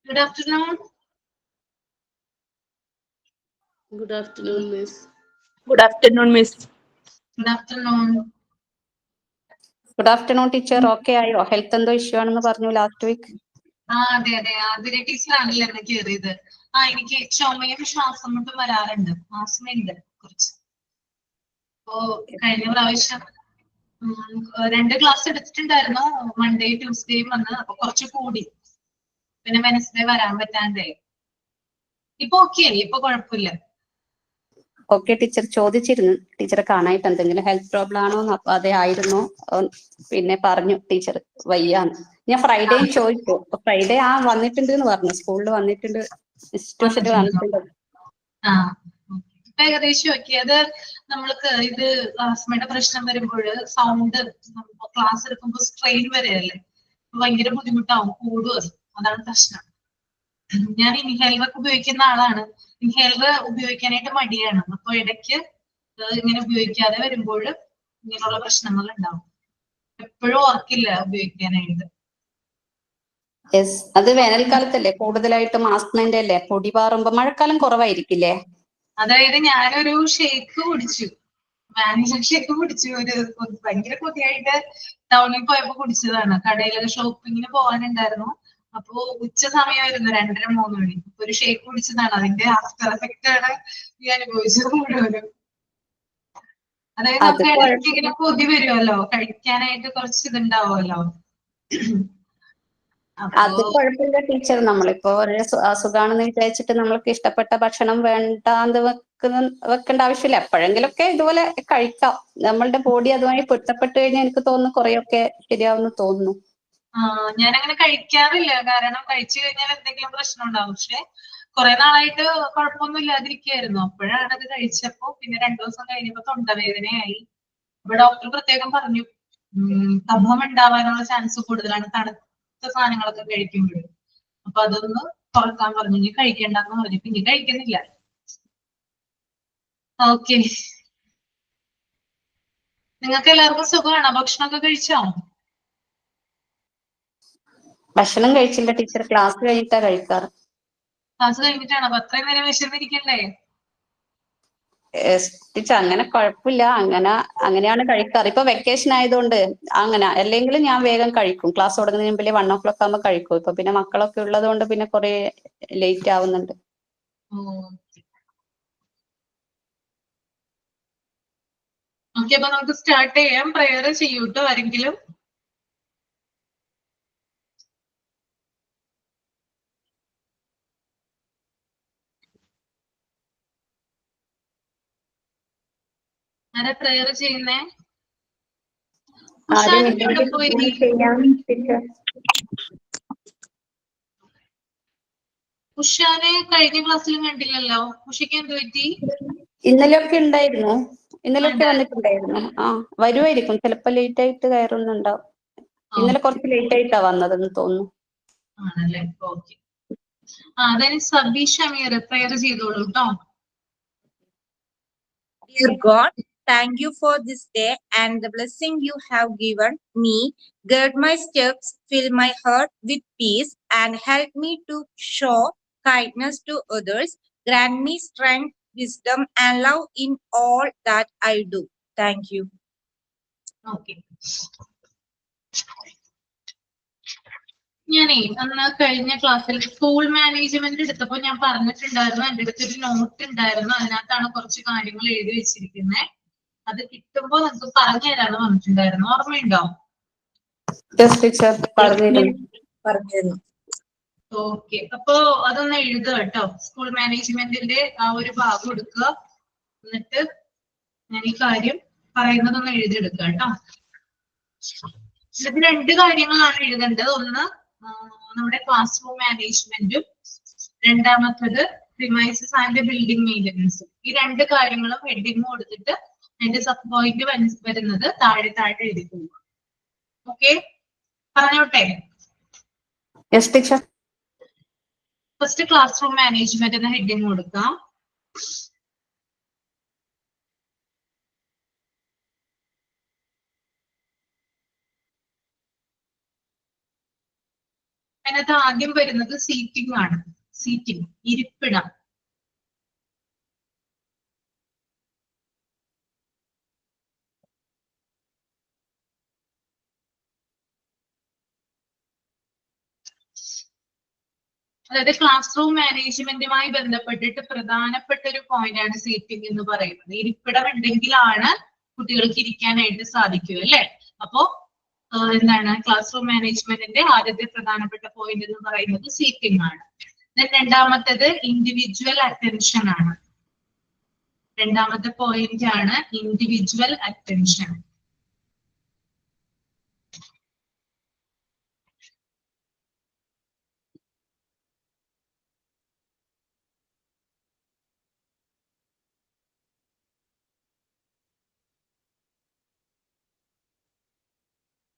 Good afternoon. Good afternoon, Miss. Good afternoon, Miss. Good afternoon. Good afternoon, teacher. Okay, ayo. Health and issue ആണെന്ന് പറഞ്ഞു last week. അതെ അതെ ആതിര ടീച്ചറാണല്ലോ എന്നെ കയറിയത്. എനിക്ക് ചുമയും ശ്വാസം മുട്ടും വരാറുണ്ട്, ആസ്മയുണ്ട് കുറച്ച്. അപ്പോ കഴിഞ്ഞ പ്രാവശ്യം 2 ക്ലാസ് എടുത്തിട്ടുണ്ടായിരുന്നു, മൺഡേ ട്യൂസ്ഡേയും വന്ന്. അപ്പൊ കുറച്ച് കൂടി, പിന്നെ വെനസ്ഡേ വരാൻ പറ്റാണ്ടായി. ഇപ്പൊ ഓക്കെ ആയി, ഇപ്പൊ കുഴപ്പമില്ല. ഓക്കെ, ടീച്ചർ ചോദിച്ചിരുന്നു ടീച്ചറെ കാണാനായിട്ട് എന്തെങ്കിലും ഹെൽത്ത് പ്രോബ്ലം ആണോന്ന്. അപ്പൊ അതെ ആയിരുന്നു. പിന്നെ പറഞ്ഞു ടീച്ചർ വയ്യാന്ന്. ഞാൻ ഫ്രൈഡേയും ചോദിച്ചു. ഫ്രൈഡേ വന്നിട്ടുണ്ട് എന്ന് പറഞ്ഞു, സ്കൂളിൽ വന്നിട്ടുണ്ട്, ഇൻസ്റ്റിറ്റ്യൂഷനിൽ വന്നിട്ടുണ്ട്. ഏകദേശം ഒക്കെ. അത് നമ്മൾക്ക് ഇത് ആസ്മയുടെ പ്രശ്നം വരുമ്പോൾ സൗണ്ട് ക്ലാസ് എടുക്കുമ്പോൾ സ്ട്രെയിൻ വരെയല്ലേ, ഭയങ്കര ബുദ്ധിമുട്ടാവും, കൂടും. അതാണ് പ്രശ്നം. ഞാൻ ഇൻഹേലർ ഒക്കെ ഉപയോഗിക്കുന്ന ആളാണ്. ഇൻഹേലർ ഉപയോഗിക്കാനായിട്ട് മടിയാണ്. അപ്പൊ ഇടയ്ക്ക് ഇങ്ങനെ ഉപയോഗിക്കാതെ വരുമ്പോൾ ഇങ്ങനെയുള്ള പ്രശ്നങ്ങൾ ഉണ്ടാവും. എപ്പോഴും ഓർക്കില്ല ഉപയോഗിക്കാനായിട്ട്. യെസ്, അത് വേനൽക്കാലത്തല്ലേ കൂടുതലായിട്ടും ആസ്മന്റെ അല്ലേ, പൊടി പാറുമ്പോ. മഴക്കാലം കുറവായിരിക്കില്ലേ? അതായത് ഞാനൊരു ഷേക്ക് കുടിച്ചു, മാനേജർ ഷേക്ക് കുടിച്ചു. ഭയങ്കര കൊതിയായിട്ട് ടൗണിൽ പോയപ്പോ കുടിച്ചതാണ്. കടയിലൊക്കെ ഷോപ്പിങ്ങിന് പോകാനുണ്ടായിരുന്നു. അപ്പൊ ഉച്ച സമയമായിരുന്നു, 2:30-3 മണി. ഒരു ഷേക്ക് കുടിച്ചതാണ്. അതിന്റെ ആഫ്റ്റർ എഫക്റ്റ് ആണ് ഈ അനുഭവിച്ചത് മുഴുവനും. അതായത് നമുക്ക് ഇടയ്ക്ക് ഇങ്ങനെ കൊതി വരുമല്ലോ, കഴിക്കാനായിട്ട് കുറച്ച് ഇതുണ്ടാവുമല്ലോ. അത് കുഴപ്പമില്ല ടീച്ചർ. നമ്മളിപ്പോ ഒരു അസുഖാണെന്ന് വിചാരിച്ചിട്ട് നമ്മൾക്ക് ഇഷ്ടപ്പെട്ട ഭക്ഷണം വേണ്ടാന്ന് വെക്കേണ്ട ആവശ്യമില്ല. എപ്പോഴെങ്കിലൊക്കെ ഇതുപോലെ കഴിക്കാം. നമ്മളുടെ ബോഡി അതുമായി പൊരുത്തപ്പെട്ട് കഴിഞ്ഞാൽ എനിക്ക് തോന്നുന്നു കുറെയൊക്കെ ശരിയാവുന്നു തോന്നുന്നു. ഞാനങ്ങനെ കഴിക്കാറില്ല, കാരണം കഴിച്ചു കഴിഞ്ഞാൽ എന്തെങ്കിലും പ്രശ്നം ഉണ്ടാവും. പക്ഷെ കുറെ നാളായിട്ട് കുഴപ്പമൊന്നും ഇല്ലാതിരിക്കുകയായിരുന്നു. അപ്പോഴാണ് അത് കഴിച്ചപ്പോ പിന്നെ 2 ദിവസം കഴിഞ്ഞപ്പോ തൊണ്ടവേദനയായി. അപ്പൊ ഡോക്ടർ പ്രത്യേകം പറഞ്ഞു കഫം ഉണ്ടാവാനുള്ള ചാൻസ് കൂടുതലാണ് തണുത്ത സാധനങ്ങളൊക്കെ കഴിക്കുമ്പോൾ. അപ്പൊ അതൊന്ന് തുറക്കാൻ പറഞ്ഞു. ഇനി കഴിക്കണ്ടെന്ന് പറഞ്ഞു. പിന്നെ കഴിക്കുന്നില്ല. ഓക്കെ, നിങ്ങൾക്ക് എല്ലാവർക്കും സുഖമാണോ? ഭക്ഷണമൊക്കെ കഴിച്ചോ? ഭക്ഷണം കഴിച്ചില്ല ടീച്ചർ, ക്ലാസ് കഴിഞ്ഞിട്ടാ കഴിക്കാറ്. ക്ലാസ് കഴിഞ്ഞിട്ടാണോ? അപ്പൊ അത്രയും നേരം വിശന്നിരിക്കണ്ടേ? ടീച്ചർ അങ്ങനെ കുഴപ്പമില്ല, അങ്ങനെയാണ് കഴിക്കാറ്. ഇപ്പൊ വെക്കേഷൻ ആയതുകൊണ്ട് അങ്ങനെ. അല്ലെങ്കിലും ഞാൻ വേഗം കഴിക്കും. ക്ലാസ് തുടങ്ങുന്നതിന് മുമ്പിൽ 1 o'clock ആകുമ്പോൾ കഴിക്കും. ഇപ്പൊ പിന്നെ മക്കളൊക്കെ ഉള്ളത് കൊണ്ട് പിന്നെ കുറെ ലേറ്റ് ആവുന്നുണ്ട്. ഓക്കെ, അപ്പൊ നമുക്ക് സ്റ്റാർട്ട് ചെയ്യാം. പ്രയർ ചെയ്യൂട്ടോ ആരെങ്കിലും. ആരാ പ്രയർ ചെയ്യുന്നേ? ഉഷാനെ കഴിഞ്ഞ ക്ലാസ്സിലും കണ്ടില്ലല്ലോ. ഉഷയ്ക്ക് എന്ത് പറ്റി? ഇന്നലെയൊക്കെ ഉണ്ടായിരുന്നു, ഇന്നലെയൊക്കെ വന്നിട്ടുണ്ടായിരുന്നു. വരുമായിരിക്കും, ചിലപ്പോ ലേറ്റ് ആയിട്ട് കയറുന്നുണ്ടാവും. ഇന്നലെ കുറച്ച് ലേറ്റ് ആയിട്ടാ വന്നതെന്ന് തോന്നുന്നു. ആണല്ലേ, ഓക്കെ. അതായത് സബി ഷമീർ പ്രയർ ചെയ്തോളൂ കേട്ടോ. Dear God, thank you for this day and the blessing you have given me. Guide my steps, fill my heart with peace, and help me to show kindness to others. Grant me strength, wisdom, and love in all that I do. Thank you. Okay. ഞാനേ അന്ന് കഴിഞ്ഞ ക്ലാസ്സിൽ school management എടുത്തപ്പോ ഞാൻ പറഞ്ഞിട്ടുണ്ടായിരുന്നു, എൻ്റെ അടുത്തൊരു not ഉണ്ടായിരുന്നു. അതിനകത്താണ് കുറച്ച് കാര്യങ്ങൾ എഴുതി വെച്ചിരിക്കുന്നത്. അത് കിട്ടുമ്പോ നമുക്ക് പറഞ്ഞു തരാന്ന് പറഞ്ഞിട്ടുണ്ടായിരുന്നു. ഓർമ്മയുണ്ടോ? പറഞ്ഞിരുന്നു. ഓക്കെ, അപ്പോ അതൊന്ന് എഴുതുക കേട്ടോ. സ്കൂൾ മാനേജ്മെന്റിന്റെ ആ ഒരു ഭാഗം എടുക്കുക. എന്നിട്ട് ഞാൻ ഈ കാര്യം പറയുന്നതൊന്ന് എഴുതിയെടുക്കുക കേട്ടോ. ഇതിൽ 2 കാര്യങ്ങളാണ് എഴുതേണ്ടത്. ഒന്ന് നമ്മുടെ ക്ലാസ് റൂം മാനേജ്മെന്റും, രണ്ടാമത്തത് പ്രിമൈസസ് ആൻഡ് ബിൽഡിംഗ് മെയിൻ്റനൻസും. ഈ 2 കാര്യങ്ങളും ഹെഡിങ് കൊടുത്തിട്ട് അതിന്റെ സബ് പോയിന്റ് വരുന്നത് താഴെ എഴുതി പോകുക. ഓക്കെ, പറഞ്ഞോട്ടെ? ഫസ്റ്റ് ക്ലാസ് റൂം മാനേജ്മെന്റ് എന്ന ഹെഡിങ് കൊടുക്കാം. അതിനകത്ത് ആദ്യം വരുന്നത് സീറ്റിംഗ് ആണ്. സീറ്റിംഗ്, ഇരിപ്പിടം. അതായത് ക്ലാസ് റൂം മാനേജ്മെന്റുമായി ബന്ധപ്പെട്ടിട്ട് പ്രധാനപ്പെട്ട ഒരു പോയിന്റ് ആണ് സീറ്റിംഗ് എന്ന് പറയുന്നത്. ഇരിപ്പിടം ഉണ്ടെങ്കിലാണ് കുട്ടികൾക്ക് ഇരിക്കാനായിട്ട് സാധിക്കുക, അല്ലെ? അപ്പോ എന്താണ് ക്ലാസ് റൂം മാനേജ്മെന്റിന്റെ ആദ്യത്തെ പ്രധാനപ്പെട്ട പോയിന്റ് എന്ന് പറയുന്നത് സീറ്റിംഗ് ആണ്. രണ്ടാമത്തേത് ഇൻഡിവിജ്വൽ അറ്റൻഷൻ ആണ്. രണ്ടാമത്തെ പോയിന്റ് ആണ് ഇൻഡിവിജ്വൽ അറ്റൻഷൻ.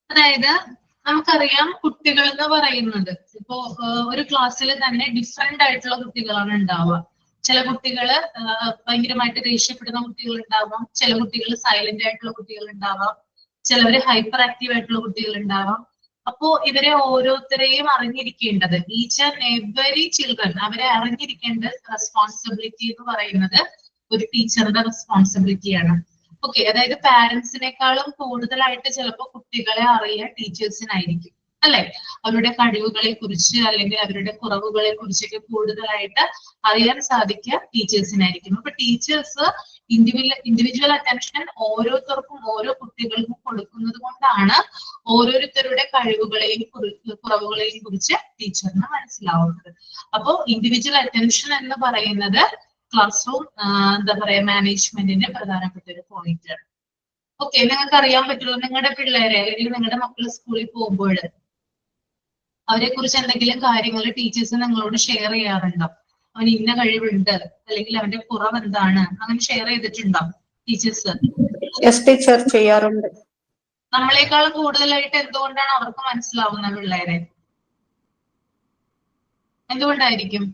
അതായത് നമുക്കറിയാം കുട്ടികൾ എന്ന് പറയുന്നത് ഇപ്പോ ഒരു ക്ലാസ്സിൽ തന്നെ ഡിഫറെന്റ് ആയിട്ടുള്ള കുട്ടികളാണ് ഉണ്ടാവുക. ചില കുട്ടികള് ഭയങ്കരമായിട്ട് ദേഷ്യപ്പെടുന്ന കുട്ടികൾ ഉണ്ടാവാം, ചില കുട്ടികൾ സൈലന്റ് ആയിട്ടുള്ള കുട്ടികൾ ഉണ്ടാവാം, ചിലവര് ഹൈപ്പർ ആക്റ്റീവ് ആയിട്ടുള്ള കുട്ടികൾ ഉണ്ടാവാം. അപ്പോ ഇവരെ ഓരോരുത്തരെയും അറിഞ്ഞിരിക്കേണ്ടത്, ഈച്ച് ആൻഡ് എവരി ചിൽഡ്രൻ, അവരെ അറിഞ്ഞിരിക്കേണ്ട റെസ്പോൺസിബിലിറ്റി എന്ന് പറയുന്നത് ഒരു ടീച്ചറുടെ റെസ്പോൺസിബിലിറ്റിയാണ്. ഓക്കെ, അതായത് പാരന്റ്സിനേക്കാളും കൂടുതലായിട്ട് ചിലപ്പോൾ കുട്ടികളെ അറിയാൻ ടീച്ചേഴ്സിനായിരിക്കും, അല്ലെ? അവരുടെ കഴിവുകളെ കുറിച്ച് അല്ലെങ്കിൽ അവരുടെ കുറവുകളെ കുറിച്ചൊക്കെ കൂടുതലായിട്ട് അറിയാൻ സാധിക്കുക ടീച്ചേഴ്സിനായിരിക്കും. അപ്പൊ ടീച്ചേഴ്സ് ഇൻഡിവിജ്വൽ അറ്റൻഷൻ ഓരോരുത്തർക്കും ഓരോ കുട്ടികൾക്കും കൊടുക്കുന്നത് കൊണ്ടാണ് ഓരോരുത്തരുടെ കഴിവുകളെയും കുറവുകളെയും കുറിച്ച് ടീച്ചറിന് മനസ്സിലാവുന്നത്. അപ്പോ ഇൻഡിവിജ്വൽ അറ്റൻഷൻ എന്ന് പറയുന്നത് ക്ലാസ് റൂം എന്താ പറയാ മാനേജ്മെന്റിന്റെ പ്രധാനപ്പെട്ട ഒരു പോയിന്റ് ആണ്. ഓക്കെ, നിങ്ങൾക്ക് അറിയാൻ പറ്റുമോ നിങ്ങളുടെ പിള്ളേരെ അല്ലെങ്കിൽ നിങ്ങളുടെ മക്കൾ സ്കൂളിൽ പോകുമ്പോൾ അവരെ കുറിച്ച് എന്തെങ്കിലും കാര്യങ്ങൾ ടീച്ചേഴ്സ് നിങ്ങളോട് ഷെയർ ചെയ്യാറുണ്ടോ? അവന് ഇന്ന കഴിവുണ്ട് അല്ലെങ്കിൽ അവന്റെ കുറവ് എന്താണ്, അങ്ങനെ ഷെയർ ചെയ്തിട്ടുണ്ടോ ടീച്ചേഴ്സ്? ടീച്ചർ ചെയ്യാറുണ്ട്. നമ്മളെക്കാൾ കൂടുതലായിട്ട് എന്തുകൊണ്ടാണ് അവർക്ക് മനസ്സിലാവുന്നത് പിള്ളേരെ? എന്തുകൊണ്ടായിരിക്കും?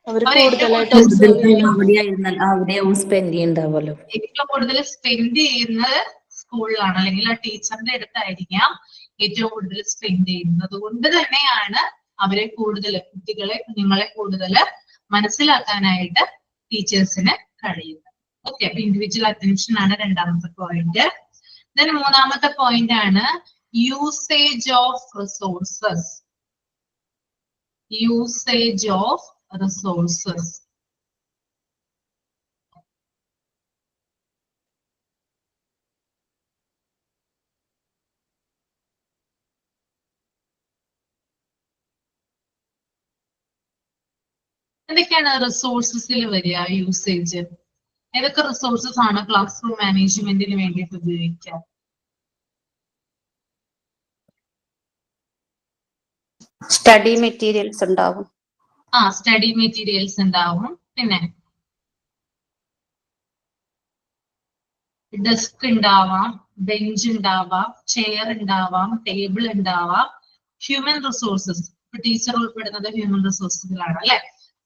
ഏറ്റവും കൂടുതൽ സ്പെൻഡ് ചെയ്യുന്നത് സ്കൂളിലാണ് അല്ലെങ്കിൽ ആ ടീച്ചറിന്റെ അടുത്തായിരിക്കാം ഏറ്റവും കൂടുതൽ സ്പെൻഡ് ചെയ്യുന്നത്. അതുകൊണ്ട് തന്നെയാണ് അവരെ കൂടുതൽ കുഞ്ഞുങ്ങളെ കൂടുതൽ മനസ്സിലാക്കാനായിട്ട് ടീച്ചേഴ്സിന് കഴിയുന്നത്. ഓക്കെ, അപ്പൊ ഇൻഡിവിജ്വൽ അറ്റൻഷൻ ആണ് രണ്ടാമത്തെ പോയിന്റ്. ദെൻ മൂന്നാമത്തെ പോയിന്റ് ആണ് usage of resources. Usage of resources. എന്തൊക്കെയാണ് റിസോഴ്സസിൽ വരിക? യൂസേജ് ഏതൊക്കെ റിസോഴ്സസ് ആണ് ക്ലാസ് റൂം മാനേജ്മെന്റിന് വേണ്ടിയിട്ട് ഉപയോഗിക്കുക? സ്റ്റഡി മെറ്റീരിയൽസ് ഉണ്ടാവും. സ്റ്റഡി മെറ്റീരിയൽസ് ഉണ്ടാവും. പിന്നെ ഡെസ്ക് ഉണ്ടാവാം, ബെഞ്ച് ഉണ്ടാവാം, ചെയർ ഉണ്ടാവാം, ടേബിൾ ഉണ്ടാവാം. ഹ്യൂമൻ റിസോഴ്സസ്, ഇപ്പൊ ടീച്ചർ ഉൾപ്പെടുന്നത് ഹ്യൂമൻ റിസോഴ്സസിലാണ്, അല്ലെ?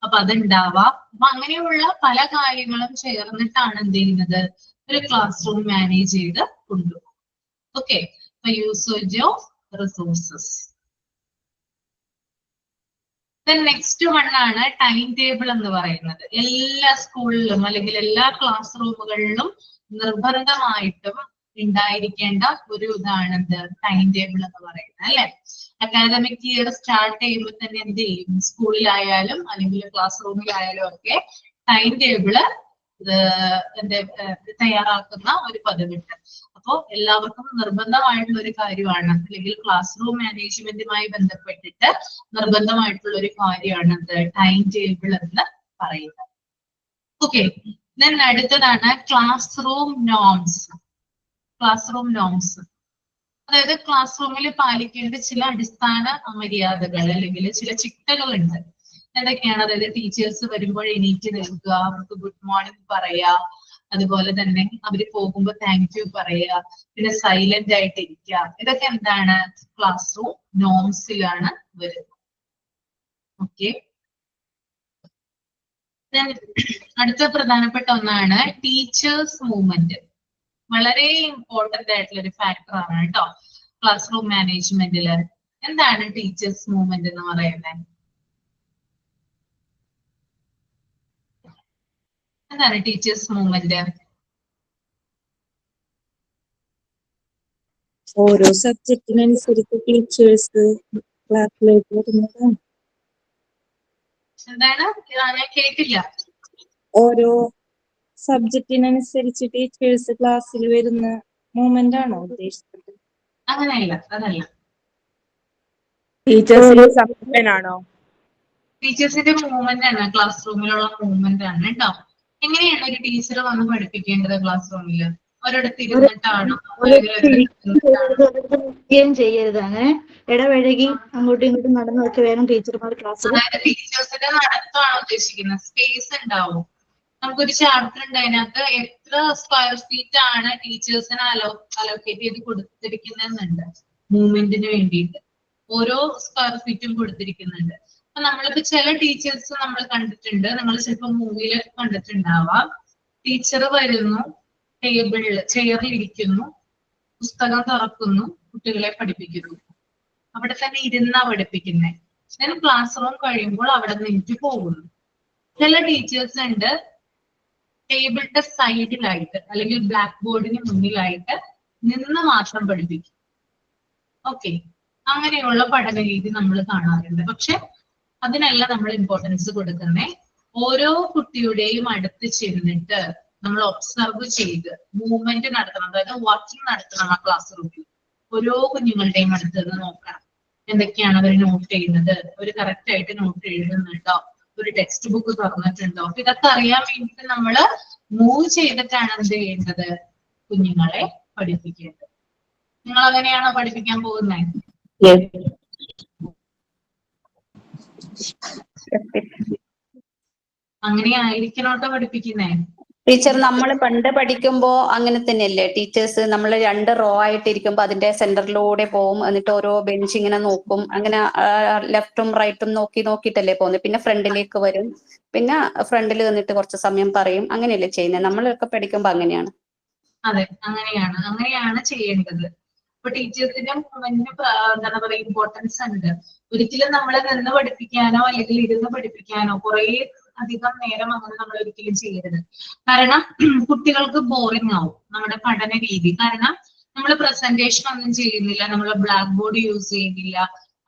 അപ്പൊ അതുണ്ടാവാം. അപ്പൊ അങ്ങനെയുള്ള പല കാര്യങ്ങളും ചേർന്നിട്ടാണ് എന്ത് ചെയ്യുന്നത്, ഒരു ക്ലാസ് റൂം മാനേജ് ചെയ്ത് കൊണ്ടുപോകും. ഓക്കെ, അപ്പൊ usage of resources. Next one ആണ് ടൈം ടേബിൾ എന്ന് പറയുന്നത്. എല്ലാ സ്കൂളിലും അല്ലെങ്കിൽ എല്ലാ ക്ലാസ് റൂമുകളിലും നിർബന്ധമായിട്ടും ഉണ്ടായിരിക്കേണ്ട ഒരു ഇതാണ് ടൈം ടേബിൾ എന്ന് പറയുന്നത്, അല്ലെ? അക്കാദമിക് ഇയർ സ്റ്റാർട്ട് ചെയ്യുമ്പോൾ തന്നെ എന്ത് ചെയ്യും, സ്കൂളിലായാലും അല്ലെങ്കിൽ ക്ലാസ് റൂമിലായാലും ഒക്കെ ടൈം ടേബിള് തയ്യാറാക്കുന്ന ഒരു പതിവുണ്ട്. അപ്പോൾ എല്ലാവർക്കും നിർബന്ധമായിട്ടുള്ള ഒരു കാര്യമാണ്, അല്ലെങ്കിൽ ക്ലാസ് റൂം മാനേജ്മെന്റുമായി ബന്ധപ്പെട്ടിട്ട് നിർബന്ധമായിട്ടുള്ള ഒരു കാര്യമാണ് ടൈം ടേബിൾ എന്ന് പറയുന്നത്. ഓക്കെ, ദെൻ അടുത്തതാണ് class room norms. Class room norms അതായത് ക്ലാസ് റൂമിൽ പാലിക്കേണ്ട ചില അടിസ്ഥാന മര്യാദകൾ അല്ലെങ്കിൽ ചില ചിട്ടകളുണ്ട്. എന്തൊക്കെയാണ്? അതായത് ടീച്ചേഴ്സ് വരുമ്പോൾ എണീറ്റ് നിൽക്കുക, അവർക്ക് ഗുഡ് മോർണിംഗ് പറയാ, അതുപോലെ തന്നെ അവര് പോകുമ്പോൾ താങ്ക് യു പറയാ, പിന്നെ സൈലന്റ് ആയിട്ട് ഇരിക്കുക. ഇതൊക്കെ എന്താണ്? ക്ലാസ് റൂം നോംസിലാണ് വരുന്നത്. ഓക്കെ, അടുത്ത പ്രധാനപ്പെട്ട ഒന്നാണ് ടീച്ചേഴ്സ് മൂവ്മെന്റ്. വളരെ ഇമ്പോർട്ടന്റ് ആയിട്ടുള്ള ഒരു ഫാക്ടർ ആണ് കേട്ടോ ക്ലാസ് റൂം മാനേജ്മെന്റില്. എന്താണ് ടീച്ചേഴ്സ് മൂവ്മെന്റ് എന്ന് പറയുന്നത്? എന്താണ് ടീച്ചേഴ്സ് മൂവ്മെന്റ്? ഓരോ സബ്ജക്റ്റിനനുസരിച്ച് ടീച്ചേഴ്സ് ക്ലാസ്സിലേക്ക് വരുന്നതാണ്. എന്താണ്? ഞാൻ കേട്ടില്ല. ഓരോ സബ്ജക്റ്റിനനുസരിച്ച് ടീച്ചേഴ്സ് ക്ലാസ്സിൽ വരുന്ന മൂവ്മെന്റ് ആണോ ഉദ്ദേശിച്ചത്? അങ്ങനെയല്ല, അതല്ല. ടീച്ചേഴ്സിന്റെ മൂവ്മെന്റ് ആണ്, ക്ലാസ് റൂമിലുള്ള മൂവ്മെന്റ് ആണ് കേട്ടോ. എങ്ങനെയാണ് ഒരു ടീച്ചർ വന്ന് പഠിപ്പിക്കേണ്ടത് ക്ലാസ് റൂമിൽ? ഒരിടത്ത് ഇരുന്നിട്ടാണോ? ചെയ്യരുത്, അങ്ങനെ ഇടപഴകി അങ്ങോട്ടും ഇങ്ങോട്ടും നടന്നൊക്കെ വേണം ടീച്ചർമാർ ക്ലാസ്സിൽ. അതായത് ടീച്ചേഴ്സിന്റെ നടത്തമാണ് ഉദ്ദേശിക്കുന്നത്. സ്പേസ് ഉണ്ടാവും. നമുക്കൊരു ചാപ്റ്റർ ഉണ്ട്, അതിനകത്ത് എത്ര സ്ക്വയർ ഫീറ്റ് ആണ് ടീച്ചേഴ്സിന് അലോക്കേറ്റ് ചെയ്ത് കൊടുത്തിരിക്കുന്നുണ്ട് മൂവ്മെന്റിന് വേണ്ടിയിട്ട്. ഓരോ സ്ക്വയർ ഫീറ്റും കൊടുത്തിരിക്കുന്നുണ്ട്. അപ്പൊ നമ്മളിപ്പോ ചില ടീച്ചേഴ്സ് നമ്മൾ കണ്ടിട്ടുണ്ട്, നിങ്ങൾ ചിലപ്പോൾ മൂവിയിൽ കണ്ടിട്ടുണ്ടാവാം. ടീച്ചർ വരുന്നു, ചെയറിൽ ഇരിക്കുന്നു, പുസ്തകം തുറക്കുന്നു, കുട്ടികളെ പഠിപ്പിക്കുന്നു. അവിടെ തന്നെ ഇരുന്നാ പഠിപ്പിക്കുന്നത്. ഞാൻ ക്ലാസ് റൂം കഴിയുമ്പോൾ അവിടെ നിന്നിട്ട് പോകുന്നു. ചില ടീച്ചേഴ്സ് ഉണ്ട് ടേബിളിന്റെ സൈഡിലായിട്ട് അല്ലെങ്കിൽ ബ്ലാക്ക് ബോർഡിന് മുന്നിലായിട്ട് നിന്ന് മാത്രം പഠിപ്പിക്കും. ഓക്കെ, അങ്ങനെയുള്ള പഠന രീതി നമ്മൾ കാണാറുണ്ട്. പക്ഷെ അതിനല്ല നമ്മൾ ഇമ്പോർട്ടൻസ് കൊടുക്കുന്നേ. ഓരോ കുട്ടിയുടെയും അടുത്ത് ചെന്നിട്ട് നമ്മൾ ഒബ്സർവ് ചെയ്ത് മൂവ്മെന്റ് നടത്തണം, അതായത് വാക്കിംഗ് നടത്തണം ആ ക്ലാസ് റൂമിൽ. ഓരോ കുഞ്ഞുങ്ങളുടെയും അടുത്ത് നോക്കണം എന്തൊക്കെയാണ് അവർ നോട്ട് ചെയ്യുന്നത്, ഒരു കറക്റ്റ് ആയിട്ട് നോട്ട് എഴുതുന്നുണ്ടോ, ഒരു ടെക്സ്റ്റ് ബുക്ക് തുറന്നിട്ടുണ്ടോ. അപ്പൊ ഇതൊക്കെ അറിയാൻ വേണ്ടിയിട്ട് നമ്മൾ മൂവ് ചെയ്തിട്ടാണ് എന്ത് ചെയ്യേണ്ടത്? കുഞ്ഞുങ്ങളെ പഠിപ്പിക്കേണ്ടത്. നിങ്ങൾ അങ്ങനെയാണോ പഠിപ്പിക്കാൻ പോകുന്നത്? അങ്ങനെ ആയിരിക്കണോട്ടോ പഠിപ്പിക്കുന്നേ. ടീച്ചർ, നമ്മൾ പണ്ട് പഠിക്കുമ്പോ അങ്ങനെ തന്നെയല്ലേ ടീച്ചേഴ്സ്? നമ്മൾ 2 റോ ആയിട്ട് ഇരിക്കുമ്പോ അതിന്റെ സെന്ററിലൂടെ പോവും, എന്നിട്ട് ഓരോ ബെഞ്ച് ഇങ്ങനെ നോക്കും, അങ്ങനെ ലെഫ്റ്റും റൈറ്റും നോക്കിയിട്ടല്ലേ പോകുന്നത്. പിന്നെ ഫ്രണ്ടിലേക്ക് വരും, പിന്നെ ഫ്രണ്ടിൽ നിന്നിട്ട് കുറച്ച് സമയം പറയും. അങ്ങനെയല്ലേ ചെയ്യുന്നത്? നമ്മളൊക്കെ പഠിക്കുമ്പോ അങ്ങനെയാണ്. അതെ, അങ്ങനെയാണ് ചെയ്യേണ്ടത്. ഇപ്പൊ ടീച്ചേഴ്സിന്റെ മൂവ്മെന്റിന് എന്താണ് പറയുക, ഇമ്പോർട്ടൻസ് ഉണ്ട്. ഒരിക്കലും നമ്മളെ നിന്ന് പഠിപ്പിക്കാനോ അല്ലെങ്കിൽ ഇരുന്ന് പഠിപ്പിക്കാനോ കുറെ അധികം നേരം അങ്ങനെ നമ്മൾ ഒരിക്കലും ചെയ്യരുത്. കാരണം കുട്ടികൾക്ക് ബോറിംഗ് ആവും നമ്മുടെ പഠന രീതി. കാരണം നമ്മൾ പ്രസന്റേഷൻ ഒന്നും ചെയ്യുന്നില്ല, നമ്മൾ ബ്ലാക്ക് ബോർഡ് യൂസ് ചെയ്യുന്നില്ല.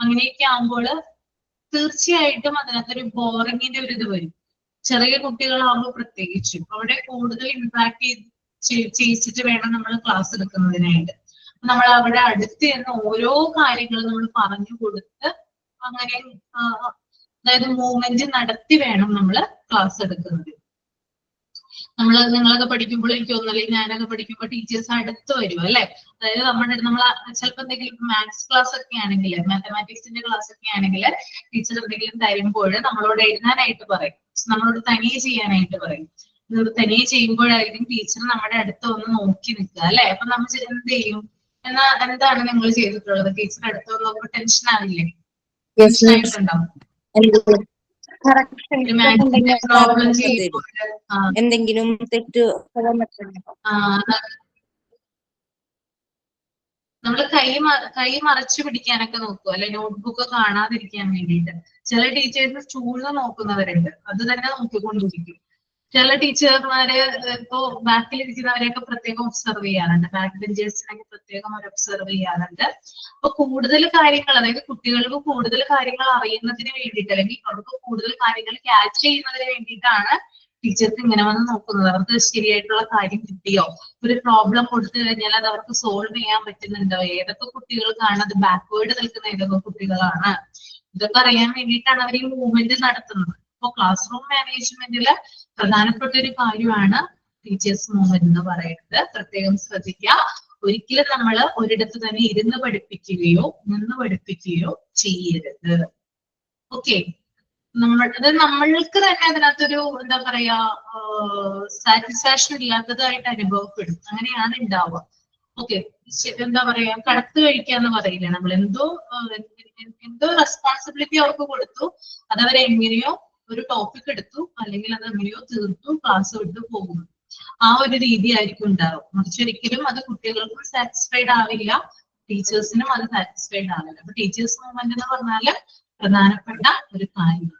അങ്ങനെയൊക്കെ ആകുമ്പോൾ തീർച്ചയായിട്ടും അതിനകത്തൊരു ബോറിങ്ങിന്റെ ഒരു ഇത് വരും. ചെറിയ കുട്ടികളാകുമ്പോൾ പ്രത്യേകിച്ചും അവിടെ കൂടുതൽ ഇന്ററാക്ട് ചെയ്യിച്ചിട്ട് വേണം നമ്മൾ ക്ലാസ് എടുക്കുന്നതിനായിട്ട്. നമ്മൾ അവിടെ അടുത്ത് ചെന്ന് ഓരോ കാര്യങ്ങളും നമ്മൾ പറഞ്ഞു കൊടുത്ത് അങ്ങനെ അതായത് മൂവ്മെന്റ് നടത്തി വേണം നമ്മൾ ക്ലാസ് എടുക്കുന്നത്. നിങ്ങളൊക്കെ പഠിക്കുമ്പോൾ എനിക്ക് തോന്നുന്നില്ല, ഞാനൊക്കെ പഠിക്കുമ്പോൾ ടീച്ചേഴ്സ് അടുത്ത് വരും അല്ലെ. അതായത് നമ്മൾ ചിലപ്പോൾ എന്തെങ്കിലും മാത്സ് ക്ലാസ് ഒക്കെ ആണെങ്കിൽ, മാത്തമാറ്റിക്സിന്റെ ക്ലാസ് ഒക്കെ ആണെങ്കിൽ ടീച്ചർ എന്തെങ്കിലും തരുമ്പോൾ നമ്മളോട് എഴുതാനായിട്ട് പറയും, നമ്മളോട് തനിയെ ചെയ്യാനായിട്ട് പറയും. തനിയെ ചെയ്യുമ്പോഴായിരിക്കും ടീച്ചർ നമ്മുടെ അടുത്ത് ഒന്ന് നോക്കി നിൽക്കുക അല്ലെ. അപ്പൊ നമ്മൾ എന്ത് ചെയ്യും? എന്താണ് നിങ്ങൾ ചെയ്തിട്ടുള്ളത്? ടീച്ചർ അടുത്ത് നോക്കുമ്പോൾ ടെൻഷൻ ആവില്ലേ? ടെൻഷൻ ആയിട്ടുണ്ടാവും. പ്രോബ്ലം ചെയ്യുമ്പോൾ എന്തെങ്കിലും തെറ്റ് നമ്മള് കൈ മറച്ചു പിടിക്കാനൊക്കെ നോക്കും അല്ലെ, നോട്ട്ബുക്ക് കാണാതിരിക്കാൻ വേണ്ടിയിട്ട്. ചില ടീച്ചേഴ്സ് ചൂഴ്ന്ന് നോക്കുന്നവരുണ്ട്, അത് തന്നെ നോക്കിക്കൊണ്ടിരിക്കും. ചില ടീച്ചർമാര് ഇപ്പോ ബാക്കിലിരിക്കുന്നവരെയൊക്കെ പ്രത്യേകം ഒബ്സർവ് ചെയ്യാറുണ്ട്, ബാക്ക് ബെഞ്ചേഴ്സിനൊക്കെ പ്രത്യേകം അവർ ഒബ്സർവ് ചെയ്യാറുണ്ട്. അപ്പൊ കൂടുതൽ കാര്യങ്ങൾ, അതായത് കുട്ടികൾക്ക് കൂടുതൽ കാര്യങ്ങൾ അറിയുന്നതിന് വേണ്ടിയിട്ട് അല്ലെങ്കിൽ അവർക്ക് കൂടുതൽ കാര്യങ്ങൾ ക്യാച്ച് ചെയ്യുന്നതിന് വേണ്ടിയിട്ടാണ് ടീച്ചേഴ്സ് ഇങ്ങനെ വന്ന് നോക്കുന്നത്. അവർക്ക് ശരിയായിട്ടുള്ള കാര്യം കിട്ടിയോ, ഒരു പ്രോബ്ലം കൊടുത്തു കഴിഞ്ഞാൽ അത് അവർക്ക് സോൾവ് ചെയ്യാൻ പറ്റുന്നുണ്ടോ, ഏതൊക്കെ കുട്ടികൾക്കാണ് അത് ബാക്ക്വേർഡ് നിൽക്കുന്ന ഏതൊക്കെ കുട്ടികളാണ്, ഇതൊക്കെ അറിയാൻ വേണ്ടിയിട്ടാണ് അവർ ഈ മൂവ്മെന്റ് നടത്തുന്നത്. അപ്പൊ ക്ലാസ് റൂം മാനേജ്മെന്റില് പ്രധാനപ്പെട്ട ഒരു കാര്യമാണ് ടീച്ചേഴ്സ് മൂവ്മെന്റ് എന്ന് പറയുന്നത്. പ്രത്യേകം ശ്രദ്ധിക്കുക. ഒരിക്കലും നമ്മൾ ഒരിടത്ത് തന്നെ ഇരുന്ന് പഠിപ്പിക്കുകയോ നിന്ന് പഠിപ്പിക്കുകയോ ചെയ്യരുത്. ഓക്കെ, നമ്മൾക്ക് തന്നെ അതിനകത്തൊരു എന്താ പറയാ സാറ്റിസ്ഫാക്ഷൻ ഇല്ലാത്തതായിട്ട് അനുഭവപ്പെടും. അങ്ങനെയാണ് ഉണ്ടാവുക. ഓക്കെ, എന്താ പറയാ കടത്ത് കഴിക്കാന്ന് പറയില്ല നമ്മൾ. എന്തോ റെസ്പോൺസിബിലിറ്റി അവർക്ക് കൊടുത്തു, അതവരെങ്ങനെയോ ഒരു ടോപ്പിക് എടുത്തു അല്ലെങ്കിൽ അത് എങ്ങനെയോ തീർത്തു, ക്ലാസ് വിട്ട് പോകുന്നു. ആ ഒരു രീതി ആയിരിക്കും ഉണ്ടാവും. മറിച്ചൊരിക്കലും അത് കുട്ടികൾക്കും സാറ്റിസ്ഫൈഡ് ആവില്ല, ടീച്ചേഴ്സിനും അത് സാറ്റിസ്ഫൈഡ് ആവില്ല. അപ്പൊ ടീച്ചേഴ്സ് മൂവ്മെന്റ് എന്ന് പറഞ്ഞാല് പ്രധാനപ്പെട്ട ഒരു കാര്യമാണ്.